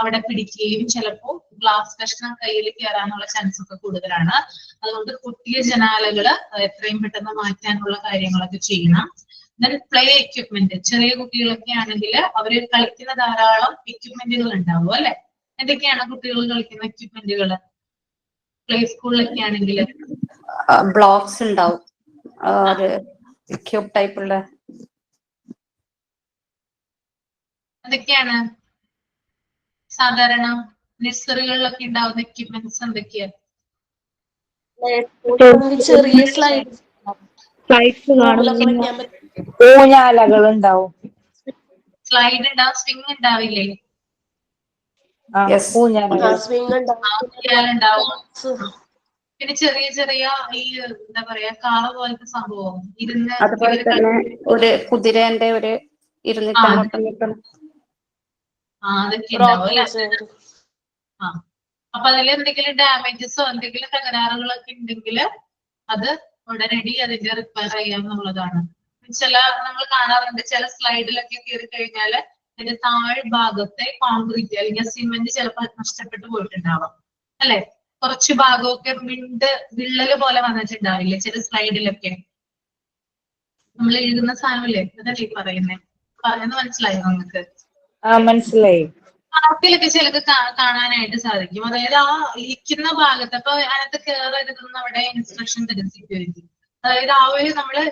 അവിടെ പിടിക്കുകയും ചിലപ്പോൾ ഗ്ലാസ് കഷ്ണം കയ്യിൽ കയറാനുള്ള ചാൻസ് ഒക്കെ കൂടുതലാണ്. അതുകൊണ്ട് പൊട്ടിയ ജനാലകള് എത്രയും പെട്ടെന്ന് മാറ്റാനുള്ള കാര്യങ്ങളൊക്കെ ചെയ്യണം. ദെൻ പ്ലേ എക്യുപ്മെന്റ്, ചെറിയ കുട്ടികളൊക്കെ ആണെങ്കിൽ അവര് കളിക്കുന്ന ധാരാളം എക്യുപ്മെന്റുകൾ ഉണ്ടാവും അല്ലെ. എന്തൊക്കെയാണ് കുട്ടികൾ കളിക്കുന്ന എക്യുപ്മെന്റുകൾ പ്ലേ സ്കൂളിലൊക്കെ ആണെങ്കിൽ? ബ്ലോക്സ് ഉണ്ടാവും, ക്യൂബ് ടൈപ്പുള്ള. അതൊക്കെയാണ് സാധാരണ നഴ്സറികളിലൊക്കെ ഉണ്ടാവുന്ന എക്യുപ്മെന്റ്സ്. എന്തൊക്കെയാ? ചെറിയ സ്ലൈഡ്സ് കാണും, ഊഞ്ഞാലകൾ ഉണ്ടാവും, സ്ലൈഡ് ഉണ്ടാവും, സ്വിംഗ് ഉണ്ടാവില്ലേ? സ്വിംഗ് ഉണ്ടാവും. പിന്നെ ചെറിയ ചെറിയ ഈ എന്താ പറയാ കാറ് പോലത്തെ സംഭവം ഇരുന്ന്, അതുപോലെ തന്നെ ഒരു കുതിരേന്റെ ഒരു ഇരുന്നിട്ട് അങ്ങോട്ടും ഇങ്ങോട്ടും അതൊക്കെ ഉണ്ടാവും അല്ലെ. അപ്പൊ അതിൽ എന്തെങ്കിലും ഡാമേജസോ എന്തെങ്കിലും തകരാറുകളൊക്കെ ഉണ്ടെങ്കിൽ അത് ഉടനടി അതിന്റെ റിപ്പയർ ചെയ്യാന്നുള്ളതാണ്. ചില നമ്മൾ കാണാറുണ്ട്, ചില സ്ലൈഡിലൊക്കെ കയറി കഴിഞ്ഞാൽ അതിന്റെ താഴ്ഭാഗത്തെ കോൺക്രീറ്റ് അല്ലെങ്കിൽ സിമെന്റ് ചിലപ്പോൾ നഷ്ടപ്പെട്ടു പോയിട്ടുണ്ടാവാം അല്ലെ. കുറച്ച് ഭാഗമൊക്കെ വിള്ളല് പോലെ വന്നിട്ടുണ്ടാവില്ലേ ചില സ്ലൈഡിലൊക്കെ. നമ്മൾ എഴുതുന്ന സാധനമില്ലേ, അതല്ലേ പറയുന്നേ? പറയുന്നത് മനസ്സിലായോ നിങ്ങൾക്ക്? മനസ്സിലായി. പാർക്കിലൊക്കെ ചിലത് കാണാനായിട്ട് സാധിക്കും. അതായത് ആ ഇരിക്കുന്ന ഭാഗത്ത്, അപ്പൊ അതിനകത്ത് കയറരുതെന്ന് അവിടെ ഇൻസ്ട്രക്ഷൻ തരും സെക്യൂരിറ്റി. അതായത് ആ ഒരു നമ്മള്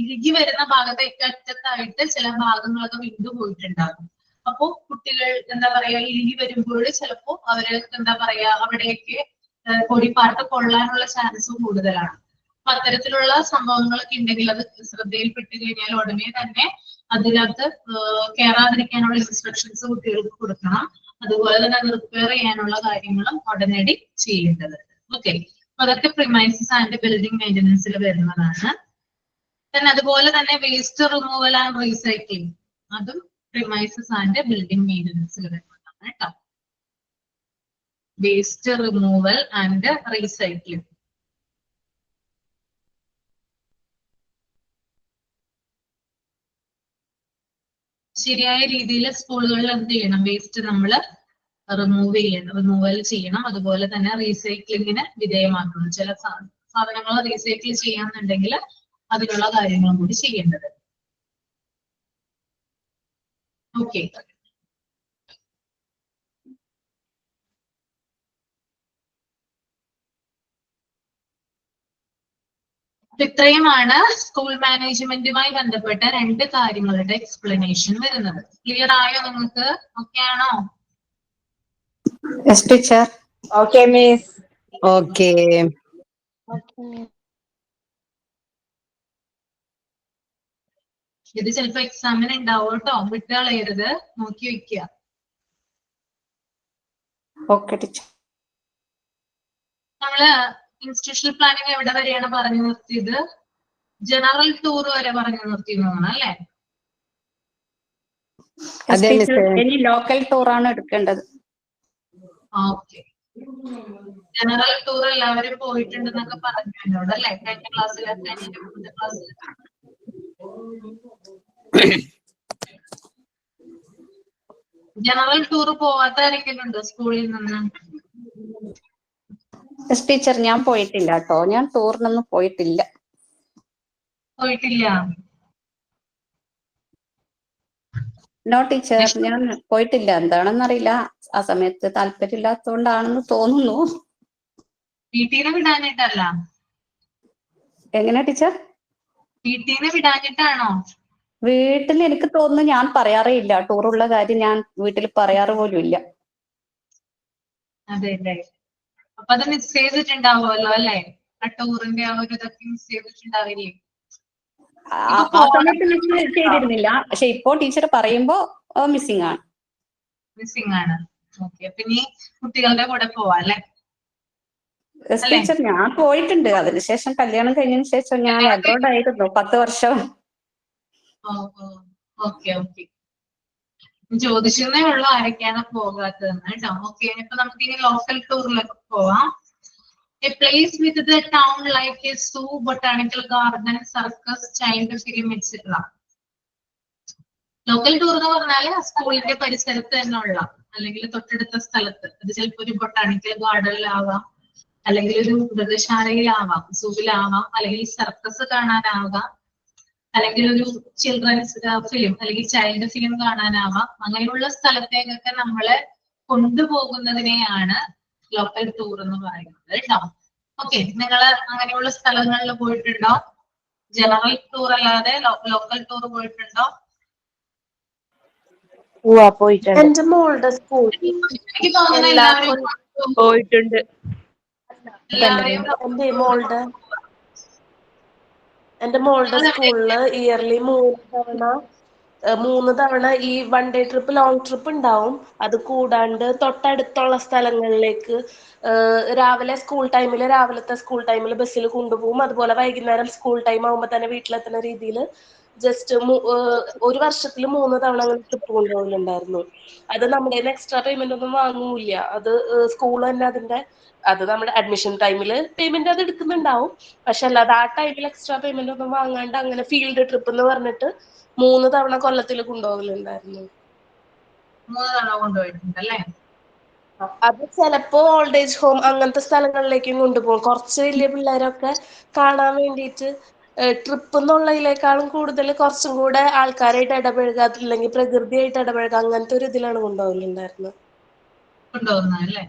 ഇഴുകി വരുന്ന ഭാഗത്തേക്ക് അറ്റത്തായിട്ട് ചില ഭാഗങ്ങളൊക്കെ വിണ്ടുപോയിട്ടുണ്ടാകും. അപ്പോ കുട്ടികൾ എന്താ പറയാ ഇഴുകി വരുമ്പോൾ ചിലപ്പോ അവര് എന്താ പറയാ അവിടെയൊക്കെ പൊടിപ്പാട്ട് കൊള്ളാനുള്ള ചാൻസും കൂടുതലാണ്. അപ്പൊ അത്തരത്തിലുള്ള സംഭവങ്ങളൊക്കെ ഉണ്ടെങ്കിൽ അത് ശ്രദ്ധയിൽപ്പെട്ട് കഴിഞ്ഞാൽ ഉടനെ തന്നെ അതിനകത്ത് കയറാതിരിക്കാനുള്ള ഇൻസ്ട്രക്ഷൻസ് കുട്ടികൾക്ക് കൊടുക്കണം. അതുപോലെ തന്നെ അത് റിപ്പയർ ചെയ്യാനുള്ള കാര്യങ്ങളും ഉടനടി ചെയ്യേണ്ടത്. ഓക്കെ, അപ്പൊ അതൊക്കെ പ്രിമൈസസ് ആൻഡ് ബിൽഡിംഗ് മെയിൻ്റനൻസിൽ വരുന്നതാണ്. പിന്നെ അതുപോലെ തന്നെ വേസ്റ്റ് റിമൂവൽ ആൻഡ് റീസൈക്ലിംഗ്, അതും പ്രിമൈസസ് ആൻഡ് ബിൽഡിംഗ് മെയിൻ്റനൻസിൽ വരുന്നതാണ് കേട്ടോ. Waste removal and recycling. ശരിയായ രീതിയിൽ സ്കൂളുകളിൽ എന്ത് ചെയ്യണം, വേസ്റ്റ് നമ്മൾ റിമൂവൽ ചെയ്യണം. അതുപോലെ തന്നെ റീസൈക്ലിങ്ങിന് വിധേയമാക്കണം. ചില സാധനങ്ങൾ റീസൈക്കിൾ ചെയ്യാന്നുണ്ടെങ്കിൽ അതിനുള്ള കാര്യങ്ങളും കൂടി ചെയ്യേണ്ടത്. ഓക്കെ, ഇത്രയുമാണ് സ്കൂൾ മാനേജ്മെന്റുമായി ബന്ധപ്പെട്ട 2 കാര്യങ്ങളുടെ എക്സ്പ്ലനേഷൻ വരുന്നത്. ക്ലിയർ ആയോ നിങ്ങൾക്ക്? ഓക്കെ ആണോ? Yes teacher. Okay miss. Okay. ഇത് ചിലപ്പോ എക്സാമിന് ഉണ്ടാവും കേട്ടോ, വിട്ട് കളയരുത്, നോക്കി വെക്കുക. Okay teacher. നമ്മള് ഇൻസ്റ്റിറ്റ്യൂഷണൽ പ്ലാനിങ് എവിടെ വരെയാണ് പറഞ്ഞു നിർത്തിയത്? ജനറൽ ടൂർ വരെ പറഞ്ഞു നിർത്തിയെന്നാണ് അല്ലേ? അതെ മിസ്. ഇനി ലോക്കൽ ടൂർ ആണ് എടുക്കേണ്ടത്. ഓക്കെ, ജനറൽ ടൂർ എല്ലാവരും പോയിട്ടുണ്ടെന്നൊക്കെ പറഞ്ഞു എന്നോട് അല്ലെ? കഴിഞ്ഞ ക്ലാസ്സിൽ, മുന്നത്തെ ക്ലാസ്സിൽ. ജനറൽ ടൂർ പോവാത്ത ആരെങ്കിലും ഉണ്ടോ സ്കൂളിൽ നിന്ന്? യെസ് ടീച്ചർ, ഞാൻ പോയിട്ടില്ല കേട്ടോ. ഞാൻ ടൂറിനൊന്നും പോയിട്ടില്ല. പോയിട്ടില്ല? നോ ടീച്ചർ, ഞാൻ പോയിട്ടില്ല. എന്താണെന്നറിയില്ല, ആ സമയത്ത് താല്പര്യമില്ലാത്തതുകൊണ്ടാണെന്ന് തോന്നുന്നു. വീട്ടീനെ വിടാനിട്ടല്ല? എങ്ങനെ ടീച്ചർ? വീട്ടീനെ വിടാനിട്ടാണോ? വീട്ടിൽ എനിക്ക് തോന്നുന്നു ഞാൻ പറയാറേ ഇല്ല. ടൂറുള്ള കാര്യം ഞാൻ വീട്ടിൽ പറയാറ് പോലും ഇല്ല. അതെ അല്ലേ? അപ്പൊ അത് മിസ് ചെയ്തിട്ടുണ്ടാവുമല്ലോ അല്ലെ? ആ ടൂറിന്റെ ആ ഒരു ഇതൊക്കെ മിസ് ചെയ്തിട്ടുണ്ടാവില്ലേ? ആ സമയത്ത് മിസ് ചെയ്തിരുന്നില്ല, പക്ഷെ ഇപ്പോ ടീച്ചർ പറയുമ്പോ മിസ്സിംഗ് ആണ്. മിസ്സിംഗ് ആണ്. ഓക്കെ, അപ്പൊ ഇനി കുട്ടികളുടെ കൂടെ പോവാ അല്ലെ? ടീച്ചർ, ഞാൻ പോയിട്ടുണ്ട്. അതിനുശേഷം കല്യാണം കഴിഞ്ഞതിന് ശേഷം ഞാൻ അബ്രോഡ് ആയിരുന്നു 10 വർഷം. ഓക്കെ ഓക്കെ, ചോദിച്ചതേ ഉള്ളൂ ആരൊക്കെയാണ് പോകാത്തതെന്ന് കേട്ടോ. ഓക്കെ, ഇപ്പൊ നമുക്ക് ഇനി ലോക്കൽ ടൂറിലൊക്കെ പോവാം. A place with the town like a zoo, botanical garden, circus, child film, etc. Local tour എന്ന് പറഞ്ഞാല് സ്കൂളിന്റെ പരിസരത്ത് തന്നെ ഉള്ള അല്ലെങ്കിൽ തൊട്ടടുത്ത സ്ഥലത്ത്, അത് ചിലപ്പോ ഒരു ബൊട്ടാണിക്കൽ ഗാർഡനിലാവാം, അല്ലെങ്കിൽ ഒരു മൃഗശാലയിലാവാം, സൂവിലാവാം, അല്ലെങ്കിൽ സർക്കസ് കാണാനാവാം, അല്ലെങ്കിൽ ഒരു ചിൽഡ്രൻസ് ഫിലിം അല്ലെങ്കിൽ ചൈൽഡ് ഫിലിം കാണാനാവാം. അങ്ങനെയുള്ള സ്ഥലത്തേക്കൊക്കെ നമ്മളെ കൊണ്ടുപോകുന്നതിനെയാണ് ലോക്കൽ ടൂർ എന്ന് പറയുന്നത് കേട്ടോ. ഓക്കെ, നിങ്ങൾ അങ്ങനെയുള്ള സ്ഥലങ്ങളിൽ പോയിട്ടുണ്ടോ? ജനറൽ ടൂർ അല്ലാതെ ലോക്കൽ ടൂർ പോയിട്ടുണ്ടോ? പോയിട്ടുണ്ട്. എന്റെ മോളുടെ സ്കൂൾ എനിക്ക് തോന്നുന്നു എല്ലാവരും പോയിട്ടുണ്ട്. എല്ലാവരെയും എന്റെ മോളുടെ സ്കൂളില് ഇയർലി 3 തവണ ഈ 1 ഡേ ട്രിപ്പ്, ലോങ് ട്രിപ്പ് ഉണ്ടാവും. അത് കൂടാണ്ട് തൊട്ടടുത്തുള്ള സ്ഥലങ്ങളിലേക്ക് രാവിലത്തെ സ്കൂൾ ടൈമിൽ ബസ്സിൽ കൊണ്ടുപോകും. അതുപോലെ വൈകുന്നേരം സ്കൂൾ ടൈം ആകുമ്പോൾ തന്നെ വീട്ടിലെത്തുന്ന രീതിയിൽ ജസ്റ്റ് 1 വർഷത്തിൽ 3 തവണ അങ്ങനെ ട്രിപ്പ് കൊണ്ടുപോകലുണ്ടായിരുന്നു. അത് നമ്മുടെ എക്സ്ട്രാ പേയ്മെന്റ് ഒന്നും വാങ്ങൂല. അത് സ്കൂൾ തന്നെ അത് നമ്മുടെ അഡ്മിഷൻ ടൈമിൽ പേയ്മെന്റ് അത് എടുക്കുന്നുണ്ടാവും. പക്ഷെ അല്ലാതെ ആ ടൈമിൽ എക്സ്ട്രാ പേയ്മെന്റ് ഒന്നും വാങ്ങാണ്ട് അങ്ങനെ ഫീൽഡ് ട്രിപ്പ് എന്ന് പറഞ്ഞിട്ട് 3 തവണ കൊല്ലത്തിൽ കൊണ്ടുപോകലുണ്ടായിരുന്നു. 3 തവണ കൊണ്ടുപോയിട്ടുണ്ട് അല്ലേ? അത് ചിലപ്പോ ഓൾഡ് ഏജ് ഹോം അങ്ങനത്തെ സ്ഥലങ്ങളിലേക്കും കൊണ്ടുപോകും. കുറച്ച് വലിയ പിള്ളേരൊക്കെ കാണാൻ വേണ്ടിയിട്ട് ട്രിപ്പ് എന്നുള്ളതിനേക്കാളും കൂടുതൽ കുറച്ചും കൂടെ ആൾക്കാരായിട്ട് ഇടപഴകുക, അല്ലെങ്കിൽ പ്രകൃതിയായിട്ട് ഇടപഴകുക, അങ്ങനത്തെ ഒരു ഇതിലാണ് കൊണ്ടുപോകലുണ്ടായിരുന്നത്. കൊണ്ടുപോകുന്നത് അല്ലേ?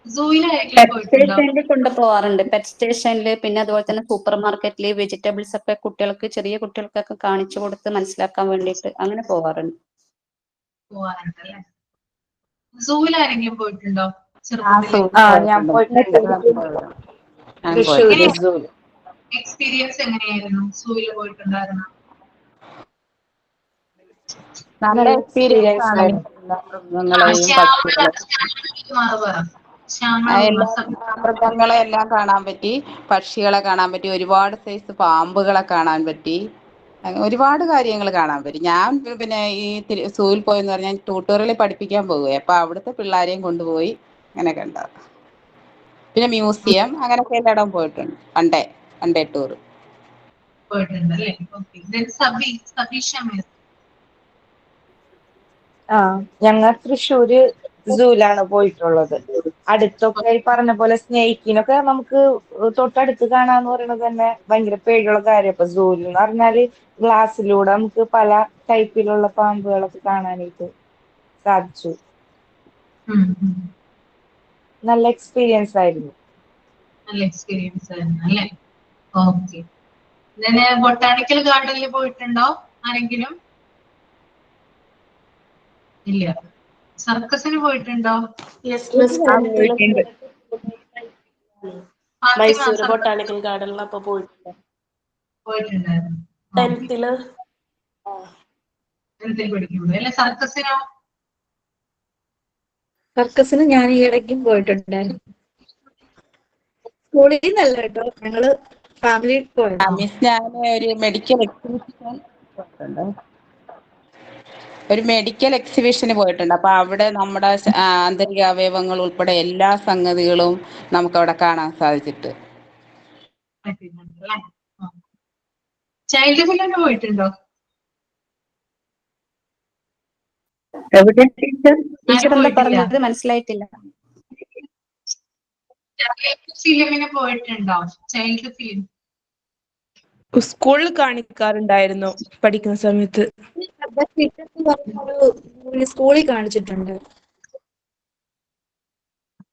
സൂയിലായിരിക്കും പോയിട്ടുണ്ടോ? സ്റ്റേഷനിൽ കൊണ്ടുപോകാറുണ്ട്. പെറ്റ് സ്റ്റേഷനിൽ, പിന്നെ അതുപോലെ തന്നെ സൂപ്പർ മാർക്കറ്റില് വെജിറ്റബിൾസ് ഒക്കെ ചെറിയ കുട്ടികൾക്കൊക്കെ കാണിച്ചു കൊടുത്ത് മനസ്സിലാക്കാൻ വേണ്ടിയിട്ട് അങ്ങനെ പോകാറുണ്ട്. പോവാറുണ്ടല്ലേ? സൂയിലാരെങ്കിലും പോയിട്ടുണ്ടോ? ഞാൻ പോയിട്ടുണ്ട്. തൃശ്ശൂർ സൂല്. എക്സ്പീരിയൻസ് എങ്ങനെയായിരുന്നു? സൂയിൽ പോയിട്ടുണ്ടായിരുന്നു? നല്ല എക്സ്പീരിയൻസ് ആണ് ആയിരുന്നു. എല്ലാ മൃഗങ്ങളെയും പക്ഷികളെയും എല്ലാ മൃഗങ്ങളെ എല്ലാം കാണാൻ പറ്റി, പക്ഷികളെ കാണാൻ പറ്റി, ഒരുപാട് സൈസ് പാമ്പുകളെ കാണാൻ പറ്റി, ഒരുപാട് കാര്യങ്ങൾ കാണാൻ പറ്റി. ഞാൻ പിന്നെ ഈ സൂവിൽ പോയെന്ന് പറഞ്ഞാൽ ട്യൂട്ടോറിയൽ പഠിപ്പിക്കാൻ പോകുകയെ, അപ്പൊ അവിടുത്തെ പിള്ളേരെയും കൊണ്ടുപോയി അങ്ങനെ കണ്ട. പിന്നെ മ്യൂസിയം അങ്ങനെയൊക്കെ എല്ലായിടവും പോയിട്ടുണ്ട്. വൺ ഡേ ടൂർ ഞങ്ങൾ തൃശ്ശൂര് സൂലാണ് പോയിട്ടുള്ളത്. അടുത്തൊക്കെ ഈ പറഞ്ഞ പോലെ സ്നേഹിക്കിനൊക്കെ നമുക്ക് തൊട്ടടുത്ത് കാണാന്ന് പറയുന്നത് തന്നെ ഭയങ്കര പേടിയുള്ള കാര്യം. ഇപ്പൊ സൂല് എന്ന് പറഞ്ഞാല് ഗ്ലാസ്സിലൂടെ നമുക്ക് പല ടൈപ്പിലുള്ള പാമ്പുകളൊക്കെ കാണാനായിട്ട് സാധിച്ചു. നല്ല എക്സ്പീരിയൻസ് ആയിരുന്നു. അല്ലേ? ഓക്കെ. ബൊട്ടാണിക്കൽ ഗാർഡനിൽ പോയിട്ടുണ്ടോ ആരെങ്കിലും? ഇല്ല. സർക്കസിന് പോയിട്ടുണ്ടോ? മൈസൂര് ബൊട്ടാണിക്കൽ ഗാർഡനിൽ അപ്പൊ പോയിട്ടുണ്ടായിരുന്നു. 10th പഠിക്കുമ്പോൾ അല്ലെ? സർക്കസിനോ? സർക്കസിന് ഞാൻ ഈ ഇടയ്ക്കും പോയിട്ടുണ്ടായിരുന്നു. സ്കൂളിൽ നിന്നല്ല കേട്ടോ, ഞങ്ങള് ഫാമിലി പോയത്. മിസ്, ഞാൻ ഒരു മെഡിക്കൽ എക്സിബിഷന് പോയിട്ടുണ്ട്. അപ്പൊ അവിടെ നമ്മുടെ ആന്തരിക അവയവങ്ങൾ ഉൾപ്പെടെ എല്ലാ സംഗതികളും നമുക്ക് അവിടെ കാണാൻ സാധിച്ചിട്ട്. ചൈൽഡ് ഫിലിമിന് പോയിട്ടുണ്ടോ? എവിടെ ടീച്ചർ? ടീച്ചർ എന്താ പറഞ്ഞത്? മനസ്സിലായിട്ടില്ല. ഫിലിമിന് പോയിട്ടുണ്ടോ? ചൈൽഡ് ഫിലിം സ്കൂളിൽ കാണിക്കാറുണ്ടായിരുന്നു പഠിക്കുന്ന സമയത്ത്. സ്കൂളിൽ കാണിച്ചിട്ടുണ്ട്.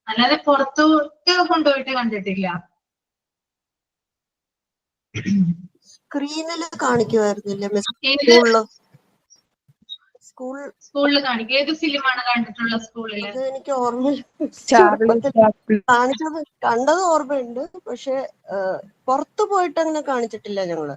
അല്ലാതെ പുറത്തോട്ട് കൊണ്ടുപോയിട്ട് കണ്ടിട്ടില്ല. സ്ക്രീനിൽ കാണിക്കുമായിരുന്നില്ലേ മിസ്? സ്കൂളിൽ കാണിക്കും. ഏത് ഫിലിമാണ് കണ്ടിട്ടുള്ളത് സ്കൂളില്? അത് എനിക്ക് ഓർമ്മയില്ല. കണ്ടത് ഓർമ്മയുണ്ട്, പക്ഷെ പുറത്തു പോയിട്ട് അങ്ങനെ കാണിച്ചിട്ടില്ല ഞങ്ങള്.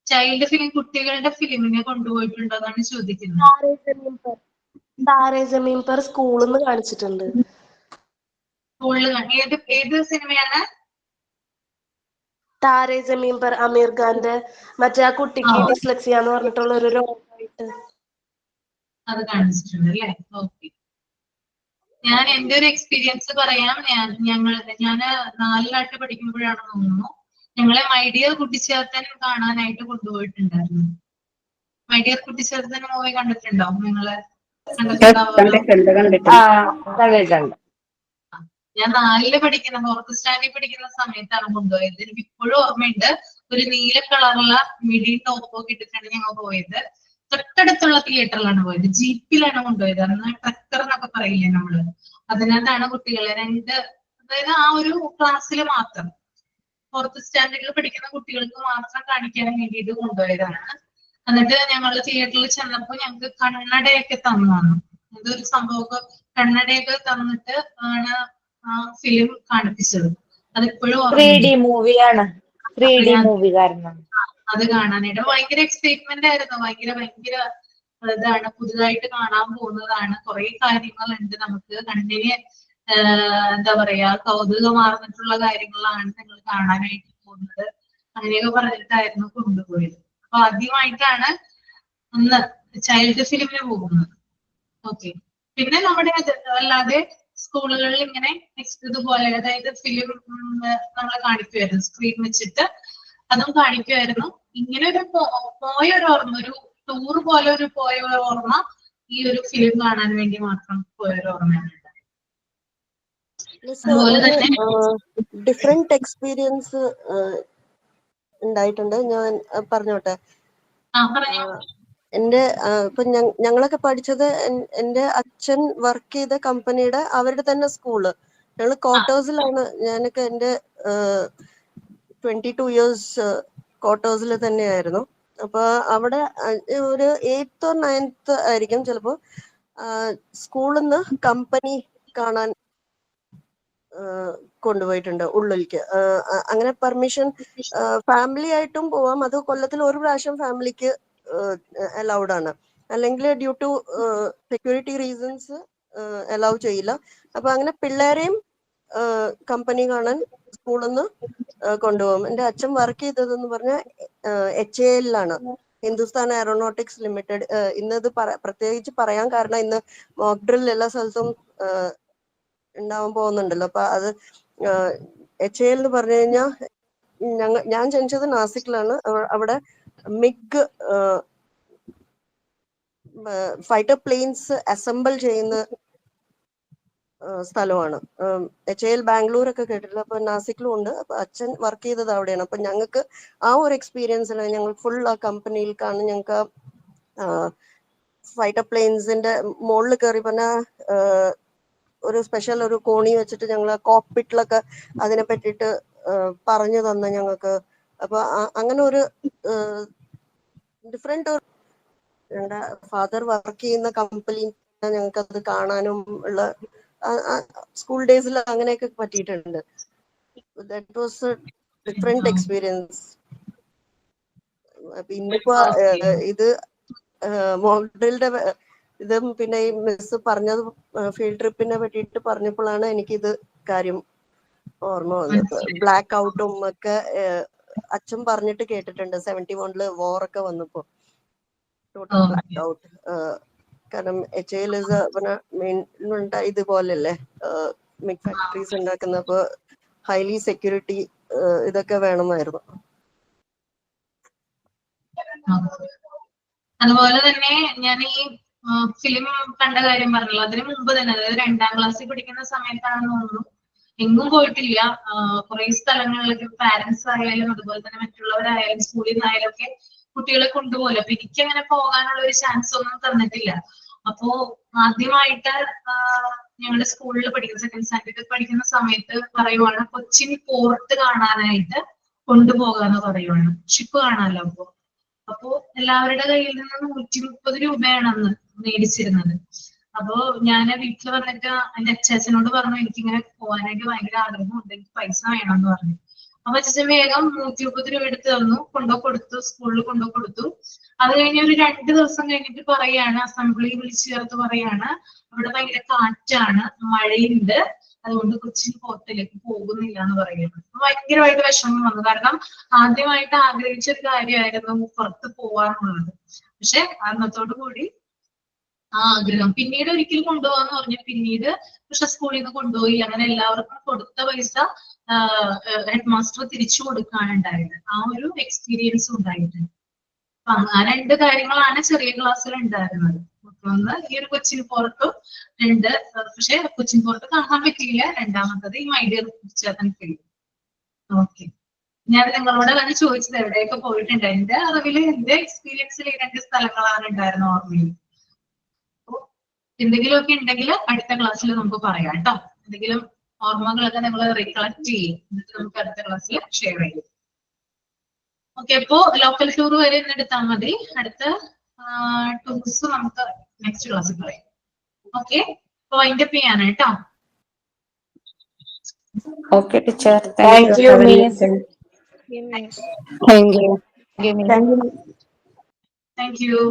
ചൈൽഡ് ഫിലിം കുട്ടികളുടെ ഫിലിമിനെ കൊണ്ടുപോയിട്ടുണ്ടോ എന്നാണ് ചോദിക്കുന്നത്. സ്കൂളിൽ നിന്ന് കാണിച്ചിട്ടുണ്ട്. ഏത് സിനിമയാണ്? താരേ ജമീൻ പർ, അമീർ ഖാന്റെ. മറ്റേ ആ കുട്ടിക്ക് ഡിസ്ലെക്സിയ എന്ന് പറഞ്ഞിട്ടുള്ള ഒരു രോഗമായിട്ട് അത് കാണിച്ചിട്ടുണ്ട് അല്ലേ? ഓക്കെ. ഞാൻ എന്റെ ഒരു എക്സ്പീരിയൻസ് പറയാം. ഞാൻ 4 പഠിക്കുമ്പോഴാണ് തോന്നുന്നു ഞങ്ങളെ മൈഡിയർ കുട്ടിച്ചേർത്തൻ കാണാനായിട്ട് കൊണ്ടുപോയിട്ടുണ്ടായിരുന്നു. മൈഡിയർ കുട്ടിച്ചേർത്തൻ മൂവി കണ്ടിട്ടുണ്ടോ നിങ്ങള്? ഞാൻ 4 പഠിക്കുന്ന 4th സ്റ്റാൻഡേർഡ് പഠിക്കുന്ന സമയത്താണ് കൊണ്ടുപോയത്. എനിക്ക് ഇപ്പോഴും ഓർമ്മയുണ്ട്. ഒരു നീല കളറുള്ള മിഡി ടോപ്പൊക്കെ ഇട്ടിട്ടാണ് ഞങ്ങൾ പോയത്. തൊട്ടടുത്തുള്ള തിയേറ്ററിലാണ് പോയത്. ജീപ്പിലാണ് കൊണ്ടുപോയത്. അന്ന് ട്രക്കർ എന്നൊക്കെ പറയില്ലേ നമ്മള്, അതിനകത്താണ് കുട്ടികളെ അതായത് ആ ഒരു ക്ലാസ്സിൽ മാത്രം 4th സ്റ്റാൻഡേർഡിൽ പഠിക്കുന്ന കുട്ടികൾക്ക് മാത്രം കാണിക്കാൻ വേണ്ടിയിട്ട് കൊണ്ടുപോയതാണ്. എന്നിട്ട് ഞങ്ങൾ തിയേറ്ററിൽ ചെന്നപ്പോ ഞങ്ങൾക്ക് കണ്ണടയൊക്കെ തന്നതാണ്. ഇതൊരു സംഭവമൊക്കെ കണ്ണടയൊക്കെ തന്നിട്ട് ആണ് ആ ഫിലിം കാണിപ്പിച്ചത്. അതിപ്പോഴും അത് കാണാനായിട്ട് ഭയങ്കര എക്സൈറ്റ്മെന്റ് ആയിരുന്നു. ഭയങ്കര ഇതാണ്, പുതുതായിട്ട് കാണാൻ പോകുന്നതാണ്. കുറെ കാര്യങ്ങളുണ്ട് നമുക്ക് കണ്ണിന് എന്താ പറയാ കൗതുകമാർന്നിട്ടുള്ള കാര്യങ്ങളാണ് നിങ്ങൾ കാണാനായിട്ട് പോകുന്നത്. അങ്ങനെയൊക്കെ പറഞ്ഞിട്ടായിരുന്നു കൊണ്ടുപോയത്. അപ്പൊ ആദ്യമായിട്ടാണ് ഒന്ന് ചൈൽഡ് ഫിലിമിന് പോകുന്നത്. ഓക്കെ. പിന്നെ നമ്മുടെ അല്ലാതെ സ്കൂളുകളിൽ ഇങ്ങനെ ഇതുപോലെ അതായത് ഫിലിം നമ്മളെ കാണിക്കുമായിരുന്നു. സ്ക്രീൻ വെച്ചിട്ട് അതും കാണിക്കുമായിരുന്നു. ഇങ്ങനെ ഒരു പോയ ഒരു ഓർമ്മ, ഒരു ടൂർ പോലെ പോയ ഒരു ഓർമ്മ ഈ ഒരു ഫിലിം കാണാൻ വേണ്ടി മാത്രം പോയൊരു ഓർമ്മയാണ്. അതുപോലെ തന്നെ ഡിഫറെന്റ് എക്സ്പീരിയൻസ് ഉണ്ടായിട്ടുണ്ട്. ഞാൻ പറഞ്ഞോട്ടെ. ഇപ്പൊ ഞങ്ങളൊക്കെ പഠിച്ചത് എന്റെ അച്ഛൻ വർക്ക് ചെയ്ത കമ്പനിയുടെ അവരുടെ തന്നെ സ്കൂള്. ഞങ്ങള് ക്വാർട്ടേഴ്സിലാണ്. ഞാനൊക്കെ എന്റെ 22 years ക്വാർട്ടേഴ്സിൽ തന്നെയായിരുന്നു. അപ്പൊ അവിടെ ഒരു 8th or 9th ആയിരിക്കും ചിലപ്പോ സ്കൂളിൽ നിന്ന് കമ്പനി കാണാൻ കൊണ്ടുപോയിട്ടുണ്ട് ഉള്ളിലേക്ക്. അങ്ങനെ പെർമിഷൻ ഫാമിലി ആയിട്ടും പോവാം. അത് കൊല്ലത്തിൽ ഒരു പ്രാവശ്യം ഫാമിലിക്ക് അലൗഡ് ആണ്. അല്ലെങ്കിൽ due to security reasons allow ചെയ്യില്ല. അപ്പൊ അങ്ങനെ പിള്ളേരെയും കമ്പനി കാണാൻ സ്കൂളിൽ നിന്ന് കൊണ്ടുപോകും. എൻ്റെ അച്ഛൻ വർക്ക് ചെയ്തതെന്ന് പറഞ്ഞാൽ HAL-ലാണ്, ഹിന്ദുസ്ഥാൻ എയറോനോട്ടിക്സ് ലിമിറ്റഡ്. ഇന്നത് പ്രത്യേകിച്ച് പറയാൻ കാരണം ഇന്ന് മോക്ക് ഡ്രിൽ എല്ലാ സ്ഥലത്തും ഉണ്ടാവാൻ പോകുന്നുണ്ടല്ലോ. അപ്പൊ അത് HAL എന്ന് പറഞ്ഞു കഴിഞ്ഞാൽ ഞാൻ ജനിച്ചത് നാസിക്കിലാണ്. അവിടെ മിഗ് ഫൈറ്റർ പ്ലെയിൻസ് അസംബിൾ ചെയ്യുന്ന സ്ഥലമാണ്. HAL ബാംഗ്ലൂർ ഒക്കെ കേട്ടിട്ടില്ല. അപ്പൊ നാസിക്കിലും ഉണ്ട്. അപ്പൊ അച്ഛൻ വർക്ക് ചെയ്തത് അവിടെയാണ്. അപ്പൊ ഞങ്ങൾക്ക് ആ ഒരു എക്സ്പീരിയൻസിൽ ഞങ്ങൾ ഫുൾ ആ കമ്പനിയിൽ കാണും. ഞങ്ങൾക്ക് ഫൈറ്റർ പ്ലെയിൻസിന്റെ മുകളിൽ കയറി പറഞ്ഞ ഒരു സ്പെഷ്യൽ ഒരു കോണി വെച്ചിട്ട് ഞങ്ങൾ കോക്പിറ്റിലൊക്കെ അതിനെ പറ്റിയിട്ട് പറഞ്ഞു തന്ന ഞങ്ങൾക്ക്. അപ്പൊ അങ്ങനെ ഒരു ഡിഫറെന്റ് ഞങ്ങളുടെ ഫാദർ വർക്ക് ചെയ്യുന്ന കമ്പനി ഞങ്ങൾക്ക് അത് കാണാനും ഉള്ള സ്കൂൾ ഡേയ്സിൽ അങ്ങനെയൊക്കെ പറ്റിയിട്ടുണ്ട്. That was A different experience. ഇന്നിപ്പോ ഇത് മോഡലിന്റെ ഇതും പിന്നെ ഈ മിസ് പറഞ്ഞത് ഫീൽഡ് ട്രിപ്പിനെ പറ്റിയിട്ട് പറഞ്ഞപ്പോഴാണ് എനിക്കിത് കാര്യം ഓർമ്മ വന്നത്. ബ്ലാക്ക് ഔട്ടും ഒക്കെ അച്ഛൻ പറഞ്ഞിട്ട് കേട്ടിട്ടുണ്ട്. 71 വോറൊക്കെ വന്നപ്പോ ടോട്ടൽ ബ്ലാക്ക് ഔട്ട്. കാരണം HAL മെയിൻ ഇതുപോലല്ലേ മിഗ് ഫാക്ടറീസ് ഉണ്ടാക്കുന്നപ്പോ ഹൈലി സെക്യൂരിറ്റി ഇതൊക്കെ വേണമായിരുന്നു. അതുപോലെ തന്നെ ഞാൻ ഈ ഫിലിം കണ്ട കാര്യം പറഞ്ഞല്ലോ, അതിന് മുമ്പ് തന്നെ, അതായത് 2ാം ക്ലാസ്സിൽ പഠിക്കുന്ന സമയത്താണെന്ന് തോന്നുന്നു, എങ്ങും പോയിട്ടില്ല. കുറെ സ്ഥലങ്ങളിലേക്ക് പാരന്റ്സ് ആയാലും അതുപോലെ തന്നെ മറ്റുള്ളവരായാലും സ്കൂളിൽ നിന്നായാലും ഒക്കെ കുട്ടികളെ കൊണ്ടുപോകല്ലോ. അപ്പൊ എനിക്ക് അങ്ങനെ പോകാനുള്ള ഒരു ചാൻസ് ഒന്നും തന്നിട്ടില്ല. അപ്പോ ആദ്യമായിട്ട് ഞങ്ങളുടെ സ്കൂളിൽ പഠിക്കുന്ന സെക്കൻഡ് സ്റ്റാൻഡേർഡ് പഠിക്കുന്ന സമയത്ത് പറയുവാണ് കൊച്ചിൻ പോർട്ട് കാണാനായിട്ട് കൊണ്ടുപോകാന്ന് പറയുവാണ്. ഷിപ്പ് കാണാമല്ലോ. അപ്പോ എല്ലാവരുടെ കയ്യിൽ നിന്ന് 130 രൂപയാണ് അന്ന് മേടിച്ചിരുന്നത്. അപ്പോ ഞാൻ വീട്ടിൽ വന്നിട്ട് എന്റെ അച്ഛനോട് പറഞ്ഞു എനിക്കിങ്ങനെ പോകാനായിട്ട് ഭയങ്കര ആഗ്രഹമുണ്ട്, എനിക്ക് പൈസ വേണമെന്ന് പറഞ്ഞു. അപ്പൊ അച്ഛൻ വേഗം 130 രൂപ എടുത്ത് തന്നു, കൊടുത്തു, സ്കൂളിൽ കൊടുത്തു. അത് കഴിഞ്ഞ് ഒരു 2 ദിവസം കഴിഞ്ഞിട്ട് പറയാണ്, അസംബ്ലി വിളിച്ചു ചേർത്ത് പറയാണ് അവിടെ ഭയങ്കര കാറ്റാണ്, മഴയുണ്ട്, അതുകൊണ്ട് കൊച്ചിൻ പോർട്ടിലേക്ക് പോകുന്നില്ല എന്ന് പറയുന്നത്. ഭയങ്കരമായിട്ട് വിഷമം വന്നു. കാരണം ആദ്യമായിട്ട് ആഗ്രഹിച്ച ഒരു കാര്യമായിരുന്നു പുറത്ത് പോവാന്നുള്ളത്. പക്ഷെ അന്നത്തോടു കൂടി ആ ആഗ്രഹം പിന്നീട് ഒരിക്കലും കൊണ്ടുപോകാന്ന് പറഞ്ഞു. പിന്നീട് പക്ഷെ സ്കൂളിൽ നിന്ന് കൊണ്ടുപോയി. അങ്ങനെ എല്ലാവർക്കും കൊടുത്ത പൈസ ഹെഡ് മാസ്റ്റർ തിരിച്ചു കൊടുക്കാനുണ്ടായത്. ആ ഒരു എക്സ്പീരിയൻസ് ഉണ്ടായിട്ടുണ്ട്. അപ്പൊ ആ 2 കാര്യങ്ങളാണ് ചെറിയ ക്ലാസ്സിൽ ഉണ്ടായിരുന്നത്. ഒന്ന് ഈ ഒരു കൊച്ചിൻ പോർട്ടും, 2 പക്ഷെ കൊച്ചിൻ പോർട്ട് കാണാൻ പറ്റിയില്ല. 2ാമത്തത് ഈ മൈ ഡിയർ ചേട്ടൻ ഫിലിം. ഓക്കെ, ഞാൻ നിങ്ങളോടാണ് ചോദിച്ചത് എവിടെയൊക്കെ പോയിട്ടുണ്ട്. എന്റെ അറിവിൽ എന്റെ എക്സ്പീരിയൻസിൽ ഈ 2 സ്ഥലങ്ങളാണ് ഉണ്ടായിരുന്ന ഓർമ്മയിൽ. അപ്പൊ എന്തെങ്കിലുമൊക്കെ ഉണ്ടെങ്കിൽ അടുത്ത ക്ലാസ്സിൽ നമുക്ക് പറയാം കേട്ടോ. എന്തെങ്കിലും ഓർമ്മകളൊക്കെ നിങ്ങൾ റീകളക്ട് ചെയ്യും, എന്നിട്ട് നമുക്ക് അടുത്ത ക്ലാസ്സിൽ ഷെയർ ചെയ്യും. ഓക്കെ, അപ്പോ ലോക്കൽ ടൂർ വരെ ഇന്ന് എടുത്താൽ മതി. അടുത്ത ടൂർസ് നമുക്ക് നെക്സ്റ്റ് ക്ലാസ്സിൽ പറയാം. ഓക്കെ, അപ്പൊ അതിന്റെ ചെയ്യാണ് കേട്ടോ. Okay teacher, thank you miss. Thank you. Thank you.